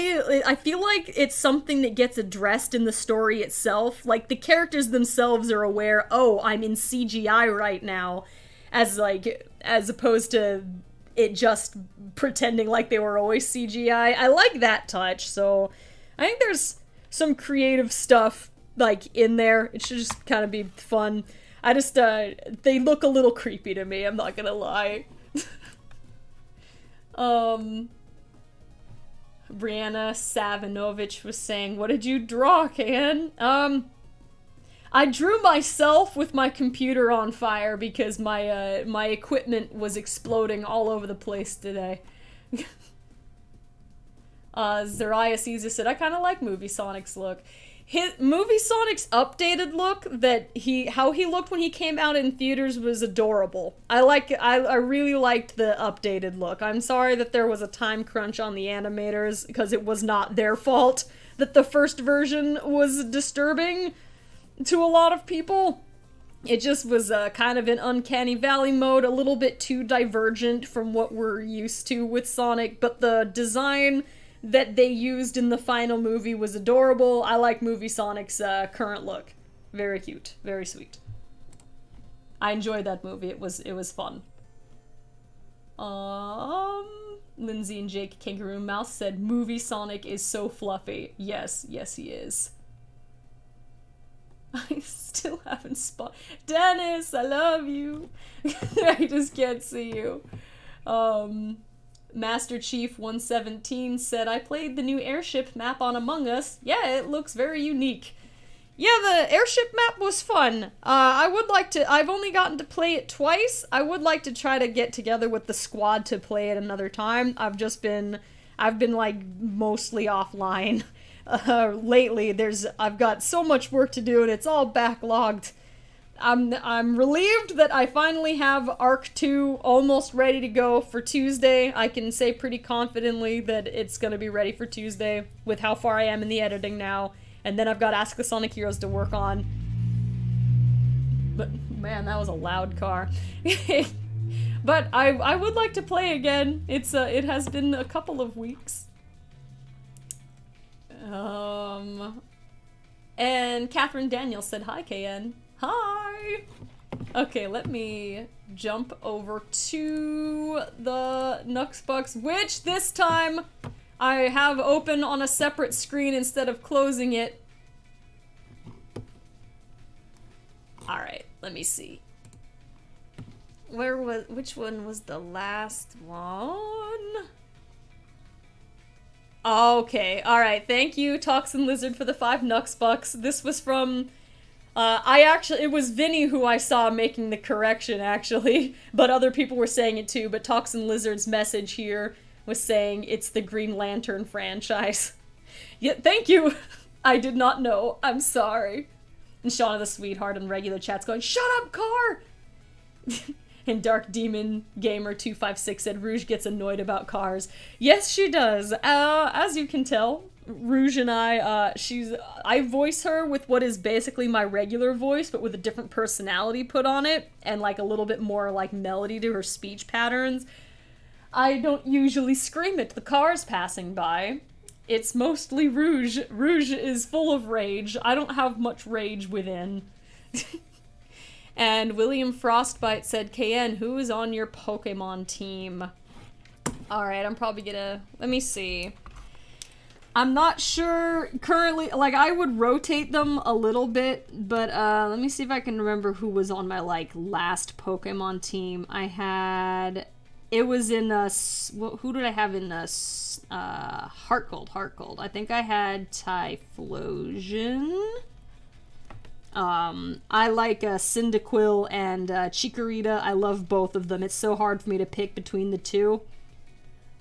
I feel like it's something that gets addressed in the story itself. Like, the characters themselves are aware, oh, I'm in CGI right now, as opposed to it just pretending like they were always CGI. I like that touch, so I think there's some creative stuff, like, in there. It should just kind of be fun. I just, they look a little creepy to me, I'm not gonna lie. Brianna Savinovich was saying, what did you draw, Can? I drew myself with my computer on fire because my equipment was exploding all over the place today. Zariah Caesar said, I kind of like Movie Sonic's look. Movie Sonic's updated look, how he looked when he came out in theaters was adorable. I really liked the updated look. I'm sorry that there was a time crunch on the animators, because it was not their fault that the first version was disturbing to a lot of people. It just was kind of an uncanny valley mode, a little bit too divergent from what we're used to with Sonic, but the design that they used in the final movie was adorable. I like Movie Sonic's current look. Very cute. Very sweet. I enjoyed that movie. It was fun. Lindsay and Jake Kangaroo Mouse said, Movie Sonic is so fluffy. Yes, yes he is. I still haven't Dennis, I love you. I just can't see you. Master Chief 117 said, I played the new airship map on Among Us. Yeah, it looks very unique. Yeah, the airship map was fun. I've only gotten to play it twice. I would like to try to get together with the squad to play it another time. I've been like mostly offline. Lately, I've got so much work to do and it's all backlogged. I'm relieved that I finally have Arc 2 almost ready to go for Tuesday. I can say pretty confidently that it's gonna be ready for Tuesday with how far I am in the editing now. And then I've got Ask the Sonic Heroes to work on. But, man, that was a loud car. But I would like to play again. It has been a couple of weeks. And Catherine Daniels said, hi, KN. Hi! Okay, let me jump over to the Nuxbucks, which this time I have open on a separate screen instead of closing it. Alright, let me see. Which one was the last one? Okay, alright, thank you, Toxin Lizard, for the 5 Nuxbucks. This was from... it was Vinny who I saw making the correction, actually, but other people were saying it too, but Toxin Lizard's message here was saying it's the Green Lantern franchise. Yeah, thank you! I did not know, I'm sorry. And Shauna the Sweetheart in regular chat's going, shut up, car! And Dark Demon Gamer 256 said, Rouge gets annoyed about cars. Yes, she does. As you can tell, Rouge and I voice her with what is basically my regular voice, but with a different personality put on it, and like a little bit more like melody to her speech patterns. I don't usually scream at the cars passing by. It's mostly Rouge. Rouge is full of rage. I don't have much rage within. And William Frostbite said, KN, who is on your Pokemon team? Alright, I'm probably gonna... Let me see. I'm not sure currently, like, I would rotate them a little bit, but, let me see if I can remember who was on my, like, last Pokemon team. It was in, who did I have in, Heart Gold. I think I had Typhlosion. I like, Cyndaquil and, Chikorita. I love both of them. It's so hard for me to pick between the two.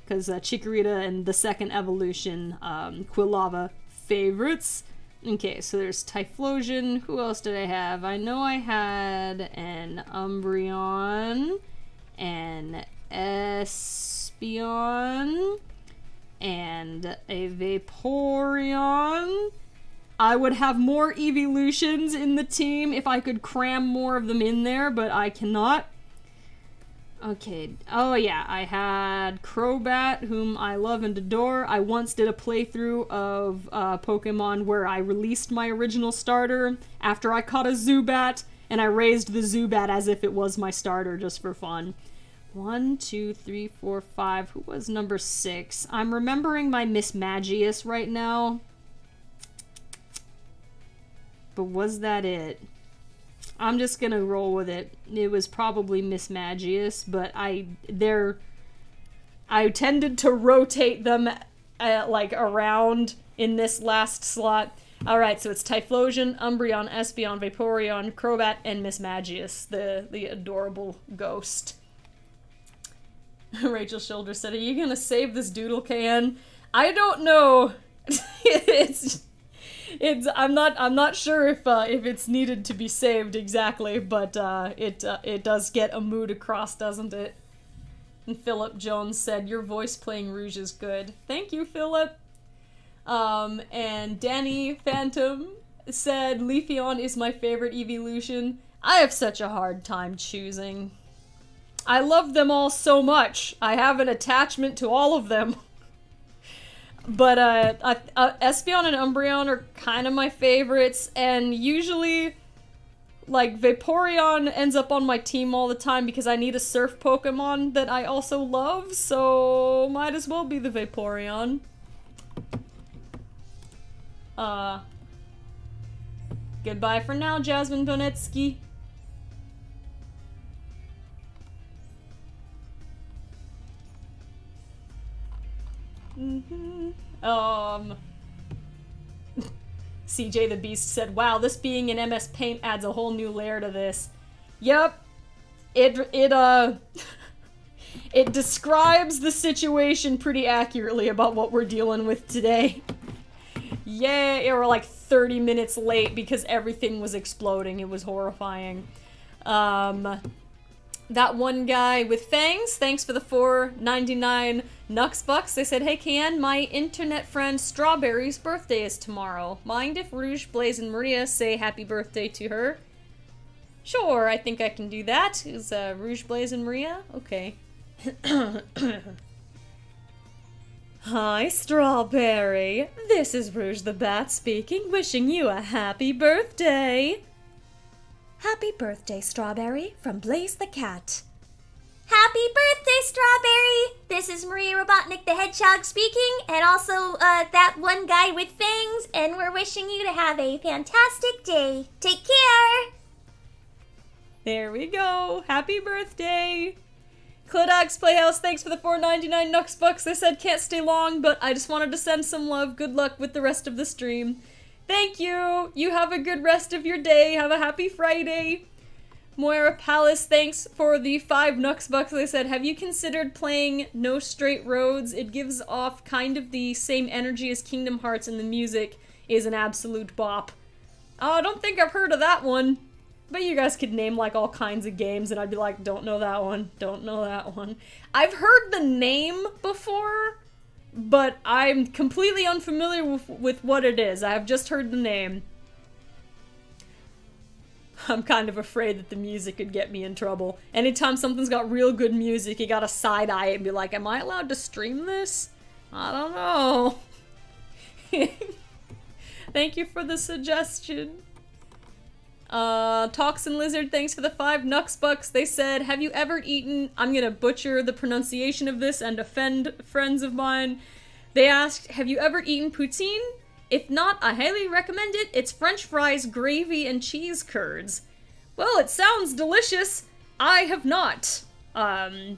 Because Chikorita and the second evolution, Quilava, favorites. Okay, so there's Typhlosion. Who else did I have? I know I had an Umbreon, an Espeon, and a Vaporeon. I would have more evolutions in the team if I could cram more of them in there, but I cannot. Okay, oh yeah, I had Crobat, whom I love and adore. I once did a playthrough of Pokemon where I released my original starter after I caught a Zubat, and I raised the Zubat as if it was my starter just for fun. 1, 2, 3, 4, 5. Who was number 6? I'm remembering my Miss Magius right now. But was that it? I'm just gonna roll with it. It was probably Miss Magius, but I tended to rotate them like around in this last slot. Alright, so it's Typhlosion, Umbreon, Espeon, Vaporeon, Crobat, and Miss Magius, the adorable ghost. Rachel Shoulder said, "Are you gonna save this doodle can?" I don't know. I'm not sure if it's needed to be saved exactly, but it does get a mood across, doesn't it? And Philip Jones said, "Your voice playing Rouge is good." Thank you, Philip. And Danny Phantom said, "Leafeon is my favorite evolution." I have such a hard time choosing. I love them all so much. I have an attachment to all of them. But, Espeon and Umbreon are kind of my favorites, and usually, like, Vaporeon ends up on my team all the time because I need a surf Pokemon that I also love, so might as well be the Vaporeon. Goodbye for now, Jasmine Bonetsky. CJ the Beast said, "Wow, this being in MS Paint adds a whole new layer to this." Yep. It describes the situation pretty accurately about what we're dealing with today. Yay, we're like 30 minutes late because everything was exploding. It was horrifying. That one guy with fangs, thanks for the $4.99 Nux Bucks. They said, "Hey Kian, my internet friend Strawberry's birthday is tomorrow. Mind if Rouge, Blaze, and Maria say happy birthday to her?" Sure, I think I can do that. Is Rouge, Blaze, and Maria? Okay. Hi, Strawberry. This is Rouge the Bat speaking, wishing you a happy birthday. Happy birthday, Strawberry, from Blaze the Cat. Happy birthday, Strawberry! This is Maria Robotnik the Hedgehog speaking, and also that one guy with fangs, and we're wishing you to have a fantastic day. Take care! There we go. Happy birthday! Clodag's Playhouse, thanks for the $4.99 Nux Bucks. They said can't stay long, but I just wanted to send some love. Good luck with the rest of the stream. Thank you! You have a good rest of your day. Have a happy Friday. Moira Palace, thanks for the 5 Nux Bucks. They said, "Have you considered playing No Straight Roads? It gives off kind of the same energy as Kingdom Hearts, and the music is an absolute bop." Oh, I don't think I've heard of that one. But you guys could name like all kinds of games and I'd be like, don't know that one, don't know that one. I've heard the name before, but I'm completely unfamiliar with what it is. I have just heard the name. I'm kind of afraid that the music could get me in trouble. Anytime something's got real good music, you gotta side-eye it and be like, am I allowed to stream this? I don't know. Thank you for the suggestion. Toxin Lizard, thanks for the 5 Nux Bucks. They said, have you ever eaten, I'm gonna butcher the pronunciation of this and offend friends of mine, They asked, have you ever eaten poutine? If not, I highly recommend it. It's French fries, gravy, and cheese curds. Well, it sounds delicious. I have not. I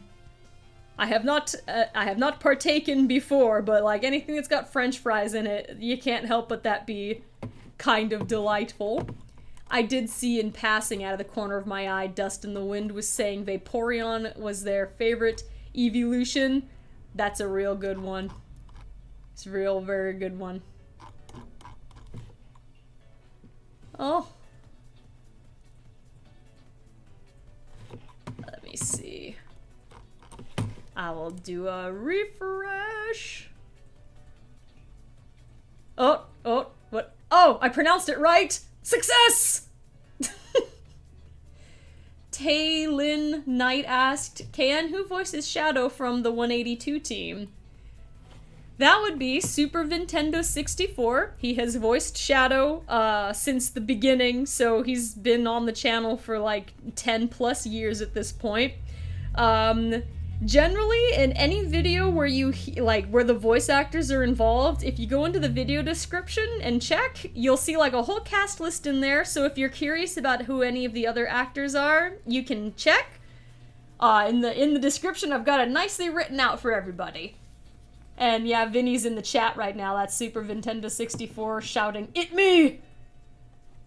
have not partaken before, but like anything that's got French fries in it, you can't help but that be kind of delightful. I did see in passing out of the corner of my eye, Dust in the Wind was saying Vaporeon was their favorite evolution. That's a real good one. It's a real, very good one. Oh. Let me see. I will do a refresh. Oh, what? Oh, I pronounced it right! Success! Taylin Knight asked, Kan, who voices Shadow from the 182 team? That would be Super Nintendo 64. He has voiced Shadow since the beginning, so he's been on the channel for like 10 plus years at this point. Generally, in any video where where the voice actors are involved, if you go into the video description and check, you'll see like a whole cast list in there, so if you're curious about who any of the other actors are, you can check. In the description, I've got it nicely written out for everybody. And yeah, Vinny's in the chat right now. That's Super Nintendo 64 shouting, "It me!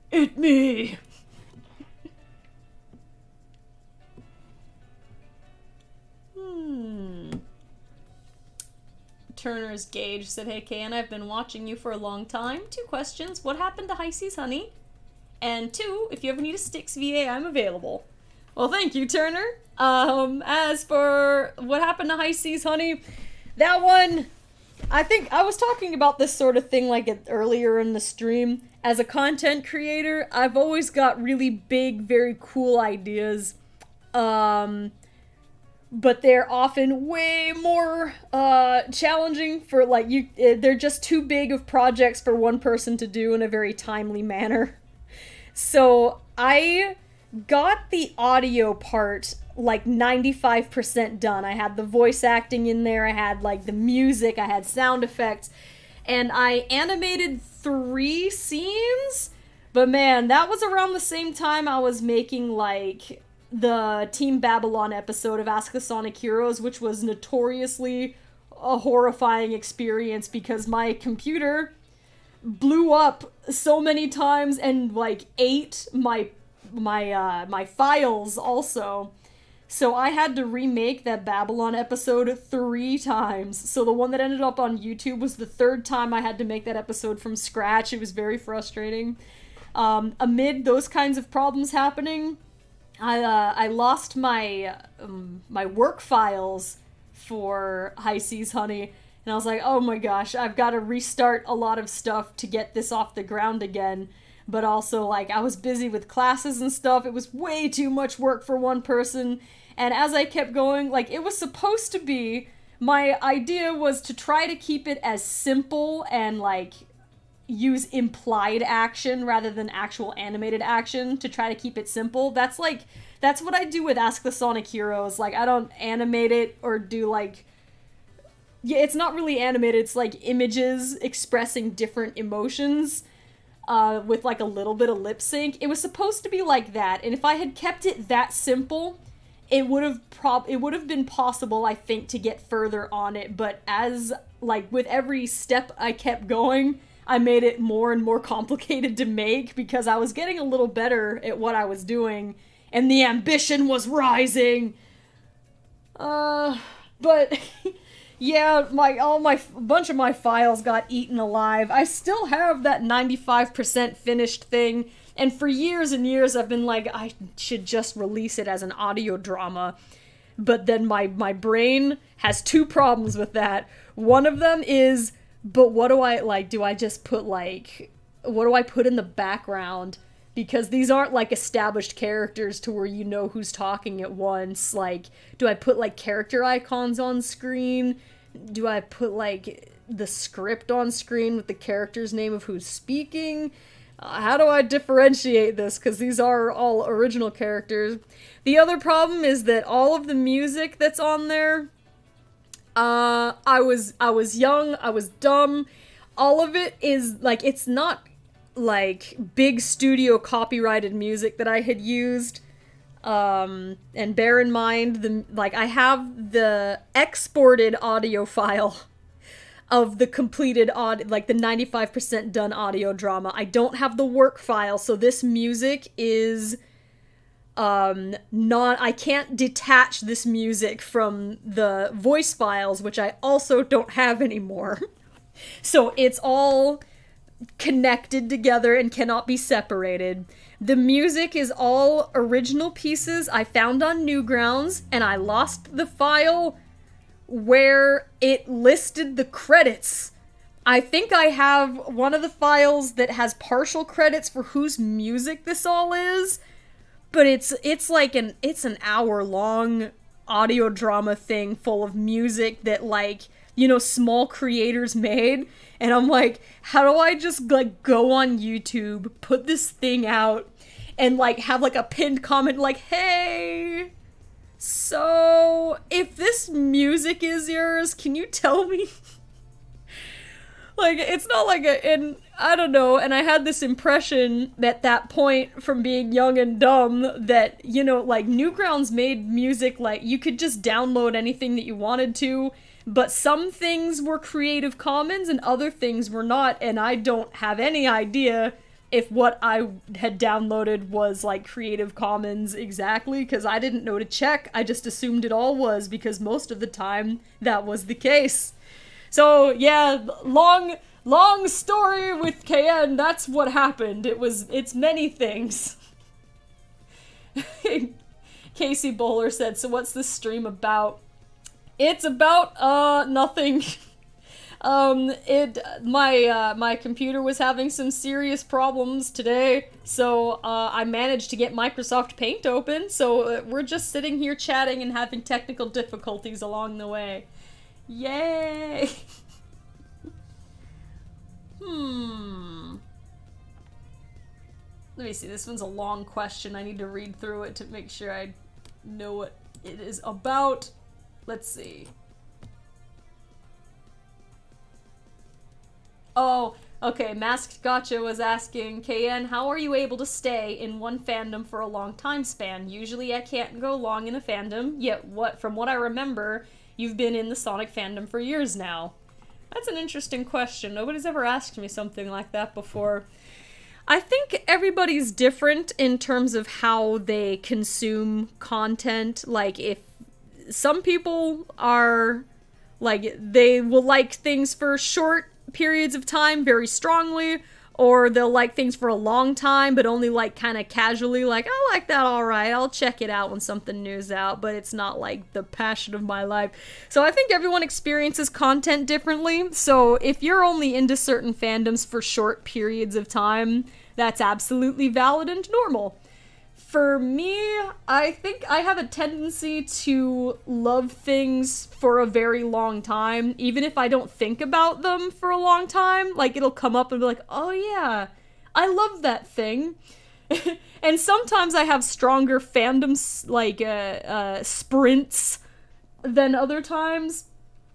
It me!" Turner's Gauge said, hey Kan, I've been watching you for a long time. 2 questions. What happened to High Seas Honey? And 2, if you ever need a Styx VA, I'm available. Well, thank you, Turner. As for what happened to High Seas Honey, that one, I think I was talking about this sort of thing like earlier in the stream. As a content creator, I've always got really big, very cool ideas. But they're often way more challenging for they're just too big of projects for one person to do in a very timely manner. So I got the audio part like 95% done. I had the voice acting in there, I had like the music, I had sound effects, and I animated 3 scenes. But man, that was around the same time I was making like the Team Babylon episode of Ask the Sonic Heroes, which was notoriously a horrifying experience because my computer blew up so many times and like ate my files also. So I had to remake that Babylon episode 3 times. So the one that ended up on YouTube was the 3rd time I had to make that episode from scratch. It was very frustrating. Amid those kinds of problems happening, I lost my my work files for High Seas Honey, and I was like, oh my gosh, I've got to restart a lot of stuff to get this off the ground again. But also, like, I was busy with classes and stuff. It was way too much work for one person. And as I kept going, like, it was supposed to be, my idea was to try to keep it as simple and, like, use implied action rather than actual animated action to try to keep it simple. That's what I do with Ask the Sonic Heroes. Like, I don't animate it or do like, yeah, it's not really animated, it's like images expressing different emotions with like a little bit of lip sync. It was supposed to be like that, and if I had kept it that simple, it would have been possible, I think, to get further on it. But as like with every step I kept going, I made it more and more complicated to make because I was getting a little better at what I was doing, and the ambition was rising. But yeah, a bunch of my files got eaten alive. I still have that 95% finished thing, and for years and years I've been like, I should just release it as an audio drama. But then my brain has 2 problems with that. One of them is, but what do I, like, do I just put, like, what do I put in the background? Because these aren't, like, established characters to where you know who's talking at once. Like, do I put, like, character icons on screen? Do I put, like, the script on screen with the character's name of who's speaking? How do I differentiate this? Because these are all original characters. The other problem is that all of the music that's on there, I was young, I was dumb. All of it is like, it's not like big studio copyrighted music that I had used. And bear in mind I have the exported audio file of the completed like the 95% done audio drama. I don't have the work file, so this music is not, I can't detach this music from the voice files, which I also don't have anymore. So it's all connected together and cannot be separated. The music is all original pieces I found on Newgrounds, and I lost the file where it listed the credits. I think I have one of the files that has partial credits for whose music this all is, but it's like an hour long audio drama thing full of music that, like, you know, small creators made. And I'm like, how do I just like go on YouTube, put this thing out, and like have like a pinned comment like, hey, so if this music is yours, can you tell me? Like, it's not like and I don't know, and I had this impression at that point from being young and dumb that, you know, like, Newgrounds made music like you could just download anything that you wanted to, but some things were Creative Commons and other things were not, and I don't have any idea if what I had downloaded was, like, Creative Commons exactly, because I didn't know to check. I just assumed it all was, because most of the time that was the case. So, yeah, long story with KN, that's what happened. It's many things. Casey Bowler said, so what's this stream about? It's about, nothing. My computer was having some serious problems today, so, I managed to get Microsoft Paint open, so we're just sitting here chatting and having technical difficulties along the way. Yay! Let me see, this one's a long question. I need to read through it to make sure I know what it is about. Let's see. Oh, okay, Masked Gotcha was asking, KN, how are you able to stay in one fandom for a long time span? Usually I can't go long in a fandom, yet from what I remember, you've been in the Sonic fandom for years now. That's an interesting question. Nobody's ever asked me something like that before. I think everybody's different in terms of how they consume content. Like, if some people are, like, they will like things for short periods of time very strongly, or they'll like things for a long time, but only like kind of casually, like, I like that, alright, I'll check it out when something new's out, but it's not like the passion of my life. So I think everyone experiences content differently, so if you're only into certain fandoms for short periods of time, that's absolutely valid and normal. For me, I think I have a tendency to love things for a very long time, even if I don't think about them for a long time. Like, it'll come up and be like, oh yeah, I love that thing. And sometimes I have stronger fandoms, like, sprints than other times.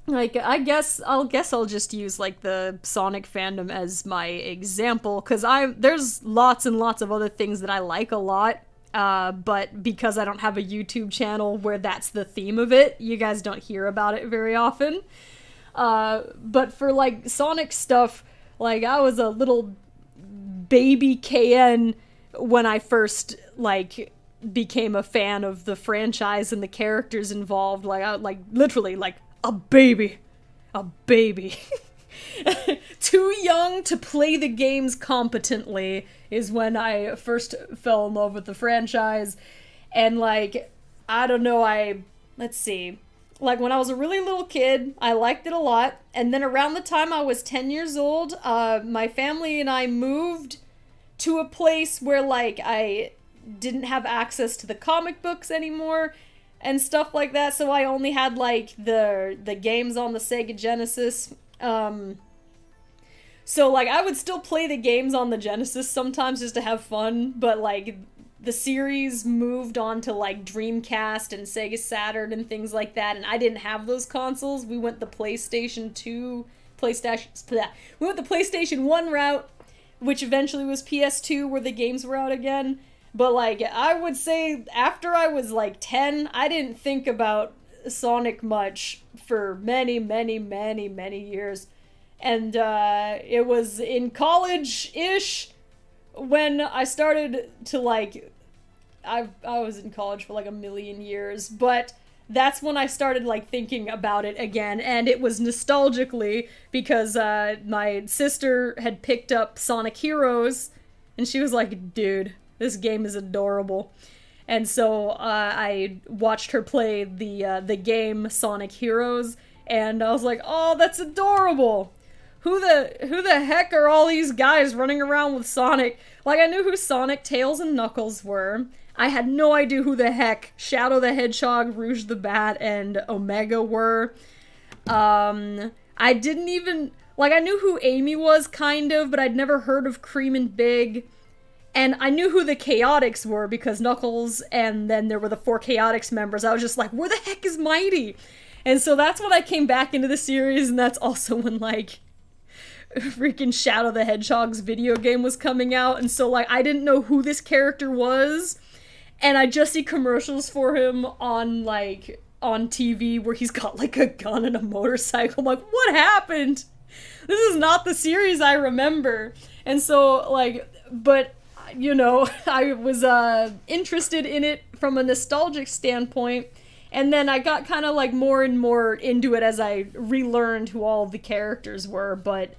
Like, I guess I'll just use, like, the Sonic fandom as my example, because there's lots and lots of other things that I like a lot. But because I don't have a YouTube channel where that's the theme of it, you guys don't hear about it very often. But for, like, Sonic stuff, like, I was a little baby KN when I first, like, became a fan of the franchise and the characters involved. Like, literally, like, a baby. A baby. Too young to play the games competently is when I first fell in love with the franchise. And, like, I don't know, let's see. Like, when I was a really little kid, I liked it a lot. And then around the time I was 10 years old, my family and I moved to a place where, like, I didn't have access to the comic books anymore and stuff like that. So I only had, like, the games on the Sega Genesis. So, like, I would still play the games on the Genesis sometimes just to have fun, but, like, the series moved on to like Dreamcast and Sega Saturn and things like that, and I didn't have those consoles. We went the we went the PlayStation 1 route, which eventually was PS2, where the games were out again. But like, I would say after I was like 10, I didn't think about Sonic much for many, many, many, many years. And it was in college-ish when I started to like, I was in college for like a million years, but that's when I started like thinking about it again, and it was nostalgically because my sister had picked up Sonic Heroes, and she was like, dude, this game is adorable. And so I watched her play the game Sonic Heroes, and I was like, oh, that's adorable. Who the heck are all these guys running around with Sonic? Like, I knew who Sonic, Tails, and Knuckles were. I had no idea who the heck Shadow the Hedgehog, Rouge the Bat, and Omega were. I didn't even... Like, I knew who Amy was, kind of, but I'd never heard of Cream and Big. And I knew who the Chaotix were, because Knuckles, and then there were the 4 Chaotix members. I was just like, where the heck is Mighty? And so that's when I came back into the series, and that's also when, like, freaking Shadow the Hedgehog's video game was coming out, and so, like, I didn't know who this character was, and I just see commercials for him on, like, on TV where he's got, like, a gun and a motorcycle. I'm like, what happened? This is not the series I remember. And so, like, but, you know, I was interested in it from a nostalgic standpoint, and then I got kind of, like, more and more into it as I relearned who all of the characters were, but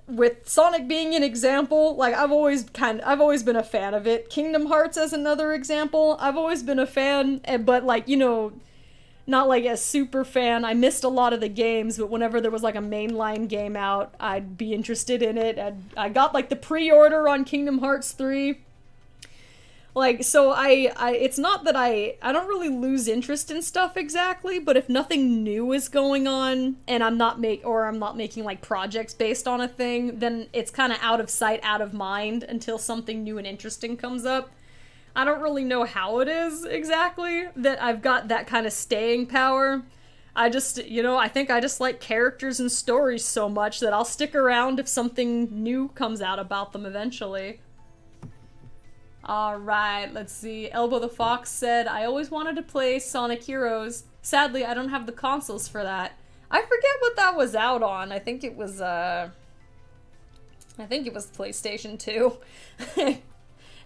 with Sonic being an example, like, I've always been a fan of it. Kingdom Hearts as another example, I've always been a fan, but, like, you know, not like a super fan. I missed a lot of the games, but whenever there was like a mainline game out, I'd be interested in it. I got like the pre-order on Kingdom Hearts 3. Like, so it's not that I don't really lose interest in stuff exactly, but if nothing new is going on and I'm not making like projects based on a thing, then it's kind of out of sight, out of mind until something new and interesting comes up. I don't really know how it is exactly that I've got that kind of staying power. I just, you know, I think I just like characters and stories so much that I'll stick around if something new comes out about them eventually. Alright, let's see. Elbow the Fox said, I always wanted to play Sonic Heroes. Sadly, I don't have the consoles for that. I forget what that was out on. I think it was PlayStation 2.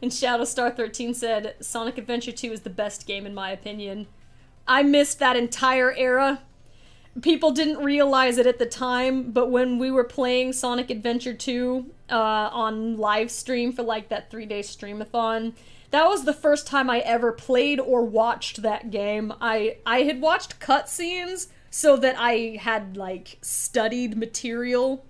And Shadowstar13 said, Sonic Adventure 2 is the best game in my opinion. I missed that entire era. People didn't realize it at the time, but when we were playing Sonic Adventure 2 on live stream for like that 3-day streamathon, that was the first time I ever played or watched that game. I had watched cutscenes so that I had like studied material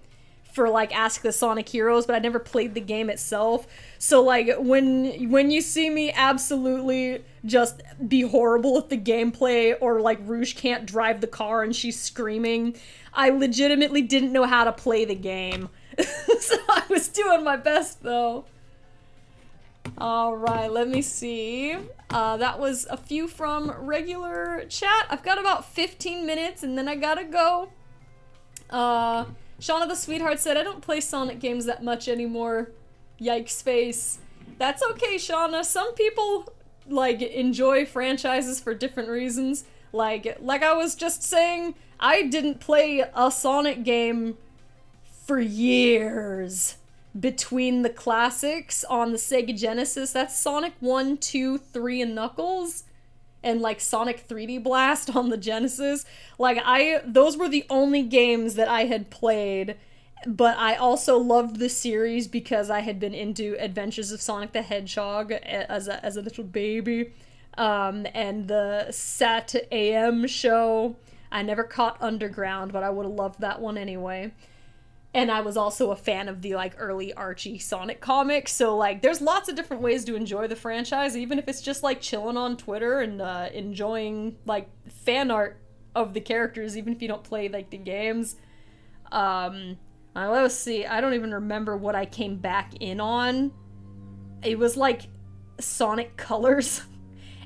for like Ask the Sonic Heroes, but I never played the game itself. So like when you see me absolutely just be horrible at the gameplay, or like Rouge can't drive the car and she's screaming, I legitimately didn't know how to play the game. So I was doing my best though. Alright, let me see. That was a few from regular chat. I've got about 15 minutes and then I gotta go. Shauna the Sweetheart said, I don't play Sonic games that much anymore. Yikes face. That's okay, Shauna. Some people, like, enjoy franchises for different reasons. Like I was just saying, I didn't play a Sonic game for years. Between the classics on the Sega Genesis, that's Sonic 1, 2, 3, and Knuckles, and like Sonic 3D Blast on the Genesis. Like, those were the only games that I had played, but I also loved the series because I had been into Adventures of Sonic the Hedgehog as a little baby, and the Sat AM show. I never caught Underground, but I would have loved that one anyway. And I was also a fan of the, like, early Archie Sonic comics, so, like, there's lots of different ways to enjoy the franchise, even if it's just, like, chilling on Twitter and enjoying, like, fan art of the characters, even if you don't play, like, the games. Let's see, I don't even remember what I came back in on. It was, like, Sonic Colors,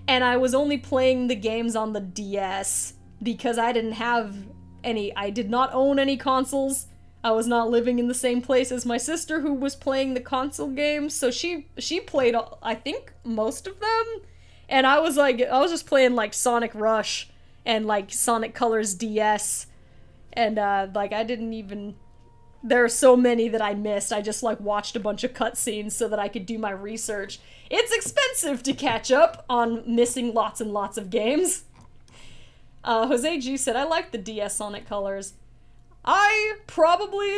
and I was only playing the games on the DS because I did not own any consoles. I was not living in the same place as my sister who was playing the console games, so she played, I think, most of them, and I was just playing like Sonic Rush and like Sonic Colors DS, and I didn't even, there are so many that I missed. I just like watched a bunch of cutscenes so that I could do my research. It's expensive to catch up on missing lots and lots of games. Jose G said, I like the DS Sonic Colors.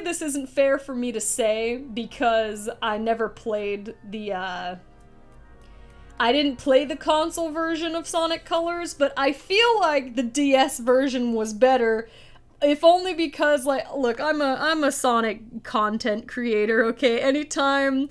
This isn't fair for me to say because I never played I didn't play the console version of Sonic Colors, but I feel like the DS version was better, if only because, like, look, I'm a Sonic content creator, okay? Anytime,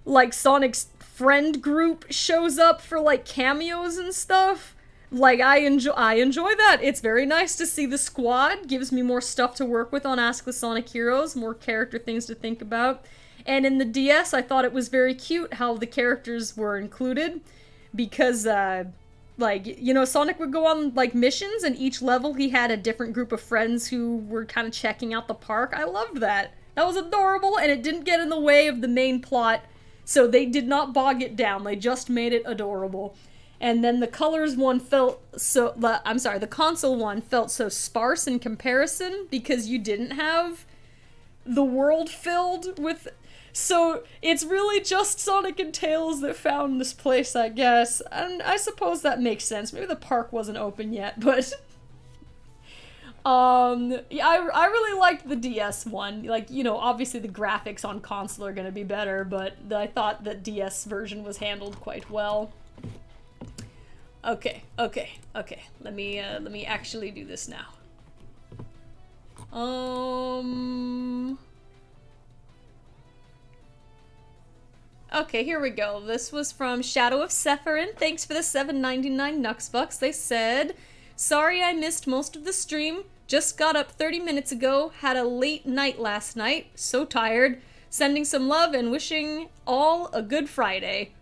like, Sonic's friend group shows up for, like, cameos and stuff, like, I enjoy that. It's very nice to see the squad. Gives me more stuff to work with on Ask the Sonic Heroes, more character things to think about. And in the DS, I thought it was very cute how the characters were included, because, Sonic would go on, like, missions, and each level he had a different group of friends who were kind of checking out the park. I loved that. That was adorable, and it didn't get in the way of the main plot, so they did not bog it down. They just made it adorable. And then the Colors one the console one felt so sparse in comparison because you didn't have the world filled with... So it's really just Sonic and Tails that found this place, I guess. And I suppose that makes sense. Maybe the park wasn't open yet, but... yeah, I really liked the DS one. Like, obviously the graphics on console are gonna be better, but I thought the DS version was handled quite well. Okay. Let me actually do this now. Okay, here we go. This was from Shadow of Sephirin. Thanks for the $7.99 Nuxbucks. They said, sorry I missed most of the stream. Just got up 30 minutes ago. Had a late night last night. So tired. Sending some love and wishing all a good Friday.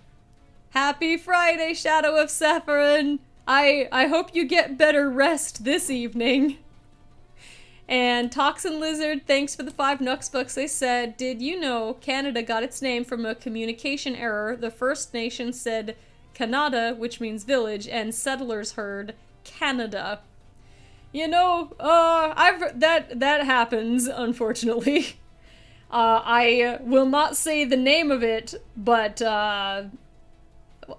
Happy Friday, Shadow of Sephirin! I hope you get better rest this evening. And Toxin Lizard, thanks for the 5 Nuxbucks. They said, did you know Canada got its name from a communication error? The First Nation said Canada, which means village, and settlers heard Canada. That happens, unfortunately. I will not say the name of it, but,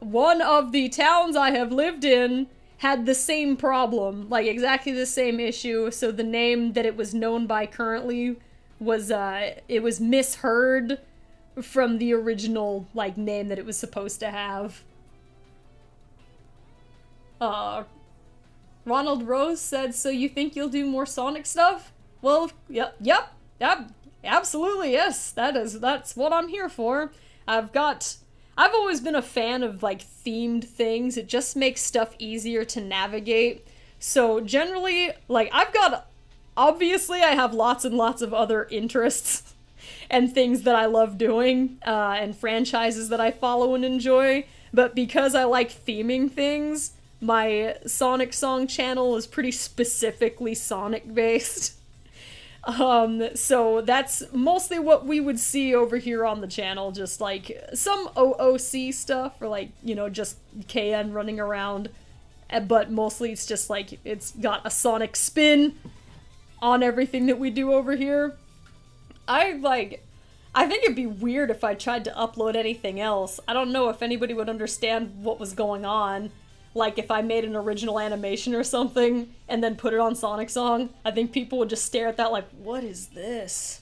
one of the towns I have lived in had the same problem, like exactly the same issue, so the name that it was known by currently was, it was misheard from the original, like, name that it was supposed to have. Ronald Rose said, so you think you'll do more Sonic stuff? Well, yep, absolutely, yes, that's what I'm here for. I've always been a fan of, like, themed things. It just makes stuff easier to navigate. So, generally, like, obviously I have lots and lots of other interests and things that I love doing, and franchises that I follow and enjoy. But because I like theming things, my Sonic Song channel is pretty specifically Sonic-based. So that's mostly what we would see over here on the channel, just like some OOC stuff, or like, just KN running around, but mostly it's just like, it's got a Sonic spin on everything that we do over here. I think it'd be weird if I tried to upload anything else. I don't know if anybody would understand what was going on. Like, if I made an original animation or something, and then put it on Sonic Song, I think people would just stare at that like, what is this?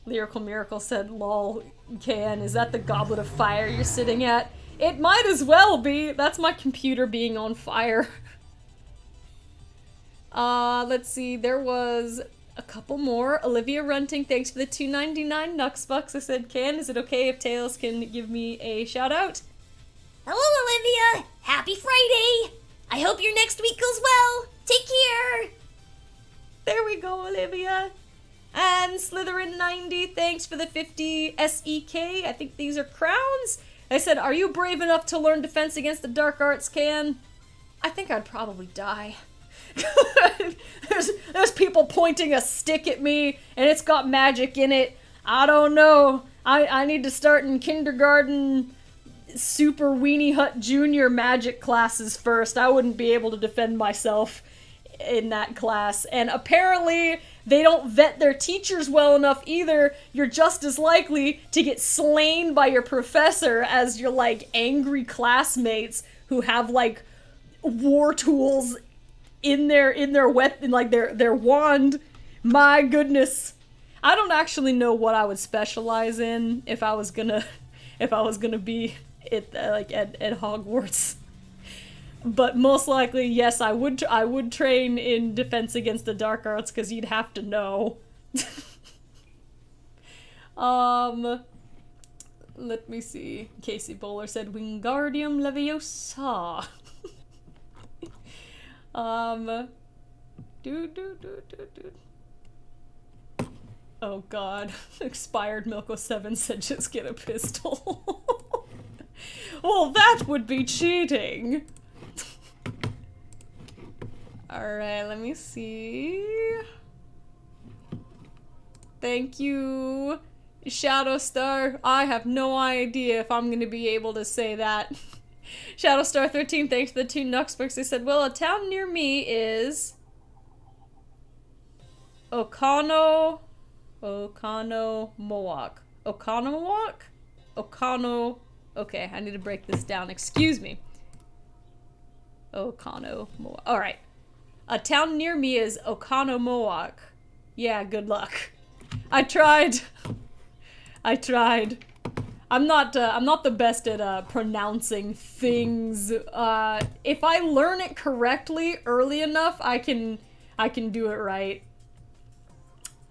Lyrical Miracle said, lol, KN, is that the goblet of fire you're sitting at? It might as well be! That's my computer being on fire. Let's see, there was a couple more. Olivia Runting, thanks for the $2.99 Nuxbucks. I said, KN, is it okay if Tails can give me a shout out? Hello, Olivia! Happy Friday! I hope your next week goes well! Take care! There we go, Olivia! And Slytherin90, thanks for the 50 SEK. I think these are crowns. I said, are you brave enough to learn defense against the dark arts, Can? I think I'd probably die. there's people pointing a stick at me, and it's got magic in it. I don't know. I need to start in kindergarten Super Weenie Hut Junior magic classes first. I wouldn't be able to defend myself in that class. And apparently they don't vet their teachers well enough either. You're just as likely to get slain by your professor as your, like, angry classmates who have, like, war tools in their wand. My goodness. I don't actually know what I would specialize in if I was gonna be at Hogwarts. But most likely, yes, I would train in defense against the dark arts, because you'd have to know. Let me see. Casey Bowler said Wingardium Leviosa. Oh god. Expired Milko 7 said just get a pistol. Well, that would be cheating. Alright, let me see. Thank you, Shadowstar. I have no idea if I'm gonna be able to say that. Shadowstar13, thanks for the 2 Nuxbooks. They said, well, a town near me is Okonomowoc. Okonomowoc? Okay, I need to break this down. Excuse me. Okonomowoc. Alright. A town near me is Okonomowoc. Yeah, good luck. I tried. I'm not the best at pronouncing things. If I learn it correctly early enough, I can do it right.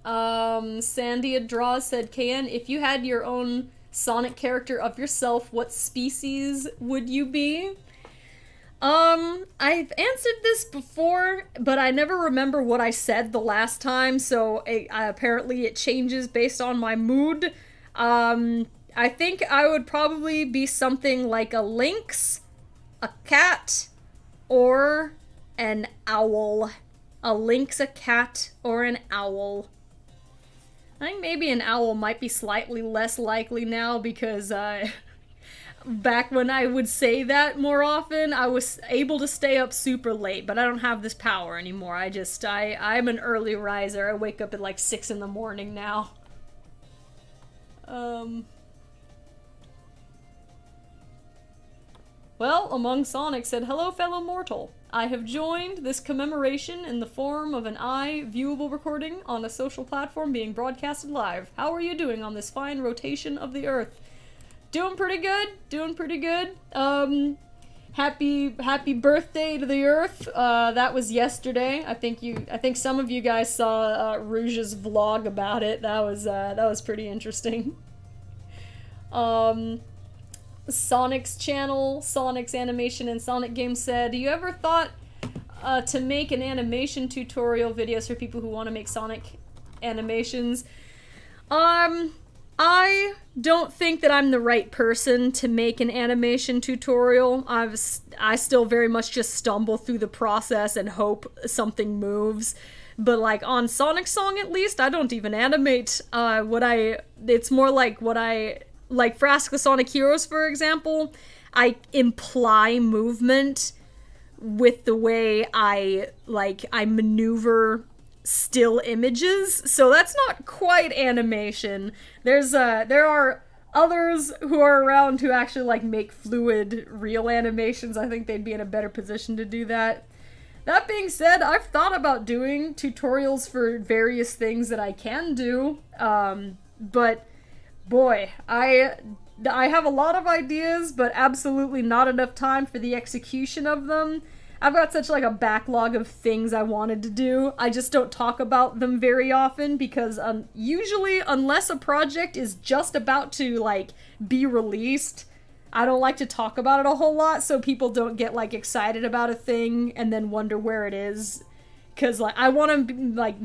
Sandia Draw said, KN, if you had your own Sonic character of yourself, what species would you be? I've answered this before, but I never remember what I said the last time, so apparently it changes based on my mood. I think I would probably be something like a lynx, a cat, or an owl. A lynx, a cat, or an owl. I think maybe an owl might be slightly less likely now because, back when I would say that more often, I was able to stay up super late, but I don't have this power anymore. I'm an early riser. I wake up at like 6 in the morning now. Well, Among Sonic said, hello fellow mortal. I have joined this commemoration in the form of an viewable recording on a social platform being broadcasted live. How are you doing on this fine rotation of the earth? Doing pretty good. Happy birthday to the earth. That was yesterday. I think some of you guys saw Rouge's vlog about it. That was pretty interesting. Sonic's channel, Sonic's Animation and Sonic Games said, you ever thought to make an animation tutorial videos for people who want to make Sonic animations? I don't think that I'm the right person to make an animation tutorial. I still very much just stumble through the process and hope something moves. But like on Sonic Song at least, I don't even animate. It's more like like for Ask the Sonic Heroes, for example, I imply movement with the way I maneuver still images, so that's not quite animation. There are others who are around who actually like make fluid real animations. I think they'd be in a better position to do that. That being said, I've thought about doing tutorials for various things that I can do, but boy, I have a lot of ideas, but absolutely not enough time for the execution of them. I've got such like a backlog of things I wanted to do. I just don't talk about them very often because usually, unless a project is just about to like be released, I don't like to talk about it a whole lot so people don't get like excited about a thing and then wonder where it is. Cause like I want to like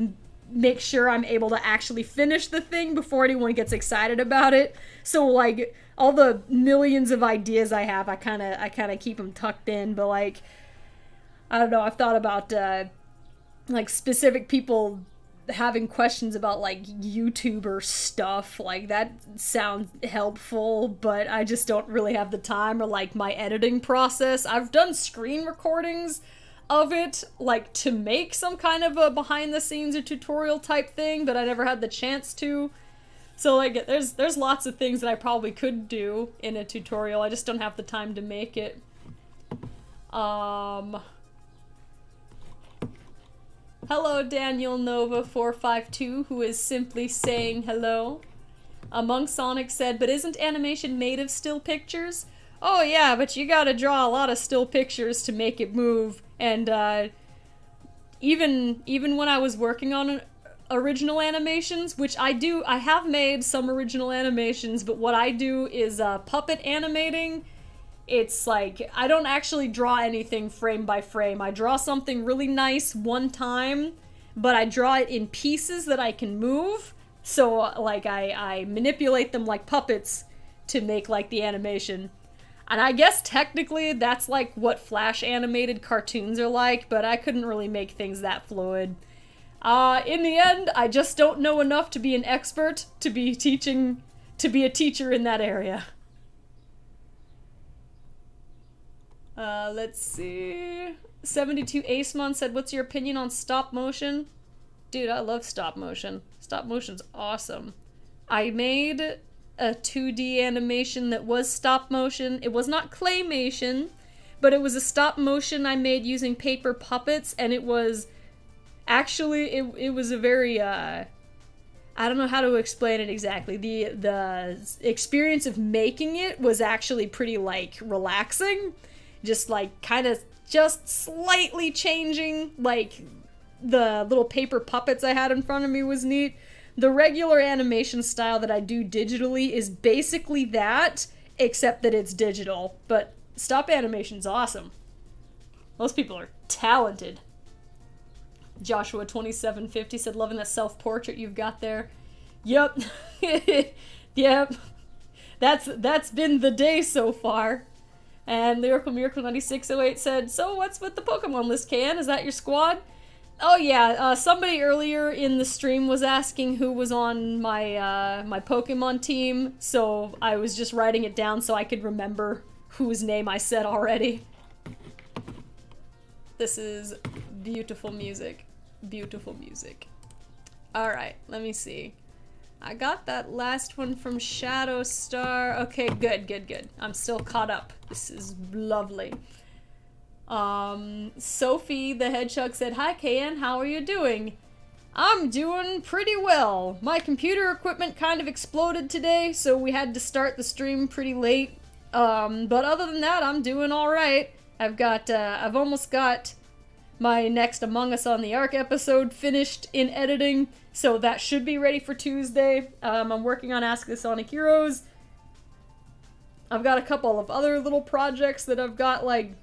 make sure I'm able to actually finish the thing before anyone gets excited about it. So like all the millions of ideas I have, I kind of keep them tucked in. But like, I don't know. I've thought about like specific people having questions about like YouTuber stuff. Like that sounds helpful, but I just don't really have the time or like my editing process. I've done screen recordings of it, like to make some kind of a behind the scenes or tutorial type thing, but I never had the chance to. So like there's lots of things that I probably could do in a tutorial. I just don't have the time to make it. Hello Daniel Nova 452, who is simply saying hello. Among Sonic said, but isn't animation made of still pictures? Oh yeah, but you gotta draw a lot of still pictures to make it move. And even when I was working on original animations, which I have made some original animations, but what I do is puppet animating. It's like, I don't actually draw anything frame by frame. I draw something really nice one time, but I draw it in pieces that I can move. So like I manipulate them like puppets to make like the animation. And I guess technically that's like what Flash animated cartoons are like, but I couldn't really make things that fluid. In the end, I just don't know enough to be an expert to be teaching, to be a teacher in that area. Let's see. 72 Acemon said, what's your opinion on stop motion? Dude, I love stop motion. Stop motion's awesome. I made a 2D animation that was stop motion. It was not claymation, but it was a stop motion I made using paper puppets, and it was actually, it was a very, I don't know how to explain it exactly. The experience of making it was actually pretty, like, relaxing. Just, like, kind of just slightly changing, like, the little paper puppets I had in front of me was neat. The regular animation style that I do digitally is basically that, except that it's digital. But stop animation's awesome. Most people are talented. Joshua 2750 said, loving that self-portrait you've got there. Yep. Yep. That's been the day so far. And Lyrical Miracle 9608 said, so what's with the Pokemon list, Can? Is that your squad? Oh yeah, somebody earlier in the stream was asking who was on my my Pokemon team, so I was just writing it down so I could remember whose name I said already. This is beautiful music. Beautiful music. Alright, let me see. I got that last one from Shadow Star. Okay, good. I'm still caught up. This is lovely. Sophie the Hedgehog said, hi KN, how are you doing? I'm doing pretty well. My computer equipment kind of exploded today, so we had to start the stream pretty late. But other than that, I'm doing alright. I've almost got my next Among Us on the Ark episode finished in editing, so that should be ready for Tuesday. I'm working on Ask the Sonic Heroes. I've got a couple of other little projects that I've got, like,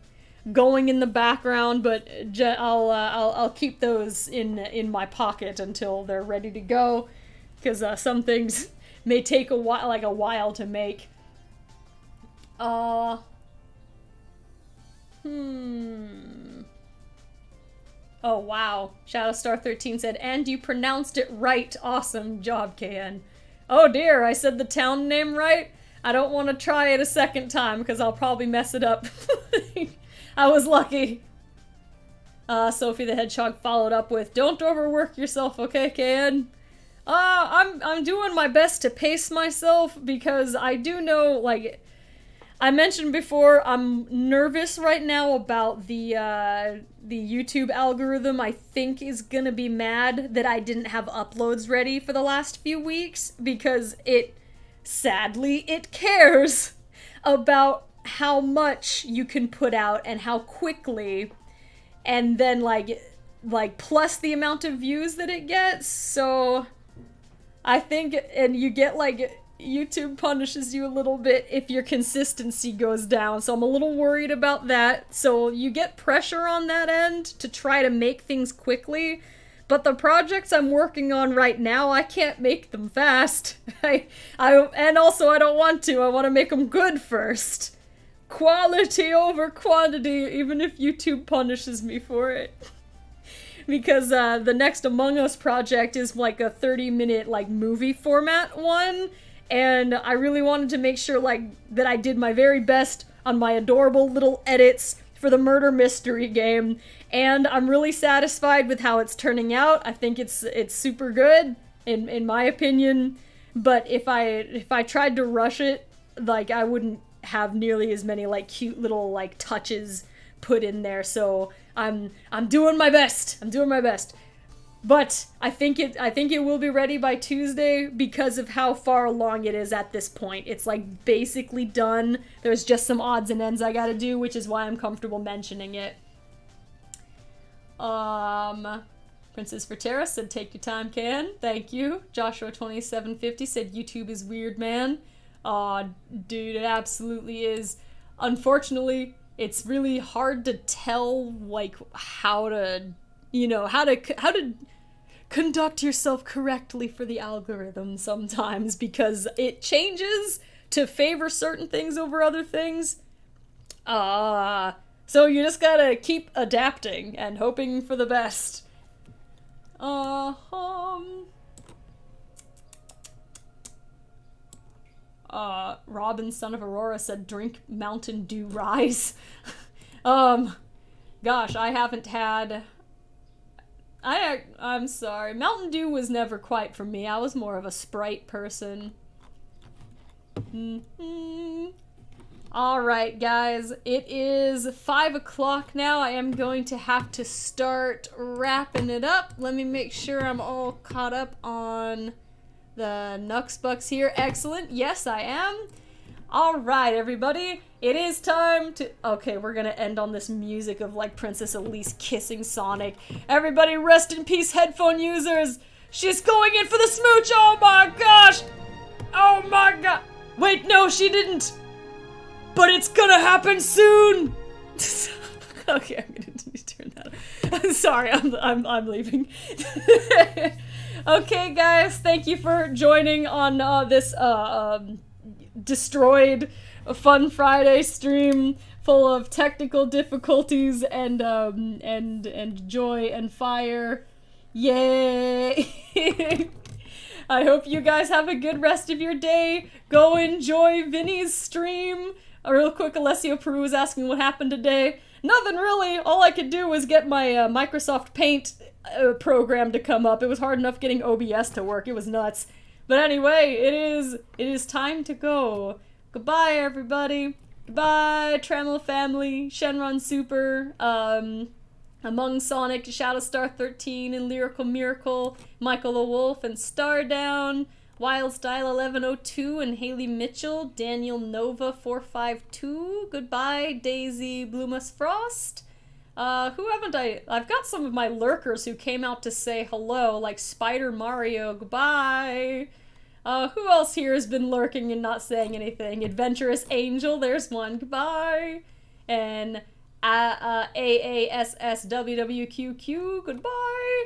going in the background, but I'll keep those in my pocket until they're ready to go, because some things may take a while to make. Oh wow, Shadowstar13 said, and you pronounced it right. Awesome job, KN. Oh dear, I said the town name right? I don't want to try it a second time because I'll probably mess it up. I was lucky. Sophie the Hedgehog followed up with, don't overwork yourself, okay, KN? I'm doing my best to pace myself because I do know, like, I mentioned before, I'm nervous right now about the YouTube algorithm. I think is gonna be mad that I didn't have uploads ready for the last few weeks because sadly, it cares about how much you can put out and how quickly, and then like plus the amount of views that it gets. So I think, and you get like, YouTube punishes you a little bit if your consistency goes down, so I'm a little worried about that. So you get pressure on that end to try to make things quickly, But the projects I'm working on right now, I can't make them fast. And also I don't want to. I want to make them good first. Quality over quantity, even if YouTube punishes me for it. Because the next Among Us project is like a 30-minute like movie format one, and I really wanted to make sure like that I did my very best on my adorable little edits for the murder mystery game, and I'm really satisfied with how it's turning out. I think it's super good in my opinion, but if I tried to rush it, like I wouldn't have nearly as many like cute little like touches put in there. So I'm doing my best. I'm doing my best. But I think it will be ready by Tuesday because of how far along it is at this point. It's like basically done. There's just some odds and ends I gotta do, which is why I'm comfortable mentioning it. Princess Vertera said, take your time, Can. Thank you. Joshua2750 said, YouTube is weird, man. Aw, dude, it absolutely is. Unfortunately, it's really hard to tell, like, how to conduct yourself correctly for the algorithm sometimes, because it changes to favor certain things over other things. So you just gotta keep adapting and hoping for the best. Robin, son of Aurora, said, drink Mountain Dew Rise. Gosh, I haven't had... I'm sorry. Mountain Dew was never quite for me. I was more of a Sprite person. Alright, guys. It is 5 o'clock now. I am going to have to start wrapping it up. Let me make sure I'm all caught up on the Nux Bucks here. Excellent. Yes, I am. Alright, everybody. It is time to... Okay, we're gonna end on this music of, like, Princess Elise kissing Sonic. Everybody rest in peace, headphone users! She's going in for the smooch! Oh my gosh! Oh my god! Wait, no, she didn't! But it's gonna happen soon! Okay, I'm gonna turn that off. I'm sorry, I'm leaving. Okay, guys, thank you for joining on this destroyed Fun Friday stream full of technical difficulties and joy and fire. Yay! I hope you guys have a good rest of your day. Go enjoy Vinny's stream. Real quick, Alessio Peru was asking what happened today. Nothing really. All I could do was get my Microsoft Paint program to come up. It was hard enough getting OBS to work. It was nuts. But anyway, it is time to go. Goodbye, everybody. Goodbye, Tremel family, Shenron Super, Among Sonic, Shadowstar 13, and Lyrical Miracle, Michael the Wolf, and Stardown, Wildstyle 1102, and Haley Mitchell, Daniel Nova 452. Goodbye, Daisy Bloomus Frost. Who haven't I've got some of my lurkers who came out to say hello, like Spider Mario. Goodbye. Who else here has been lurking and not saying anything? Adventurous Angel, there's one. Goodbye. And AASSWWQQ, goodbye.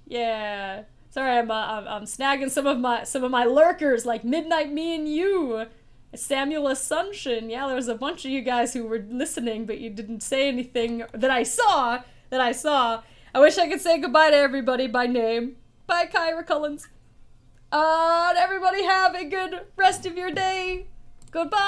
Yeah. Sorry, I'm snagging some of my lurkers, like Midnight Me and You. Samuel Assumption. Yeah, there was a bunch of you guys who were listening, but you didn't say anything that I saw. I wish I could say goodbye to everybody by name. Bye, Kyra Cullens. And everybody have a good rest of your day. Goodbye.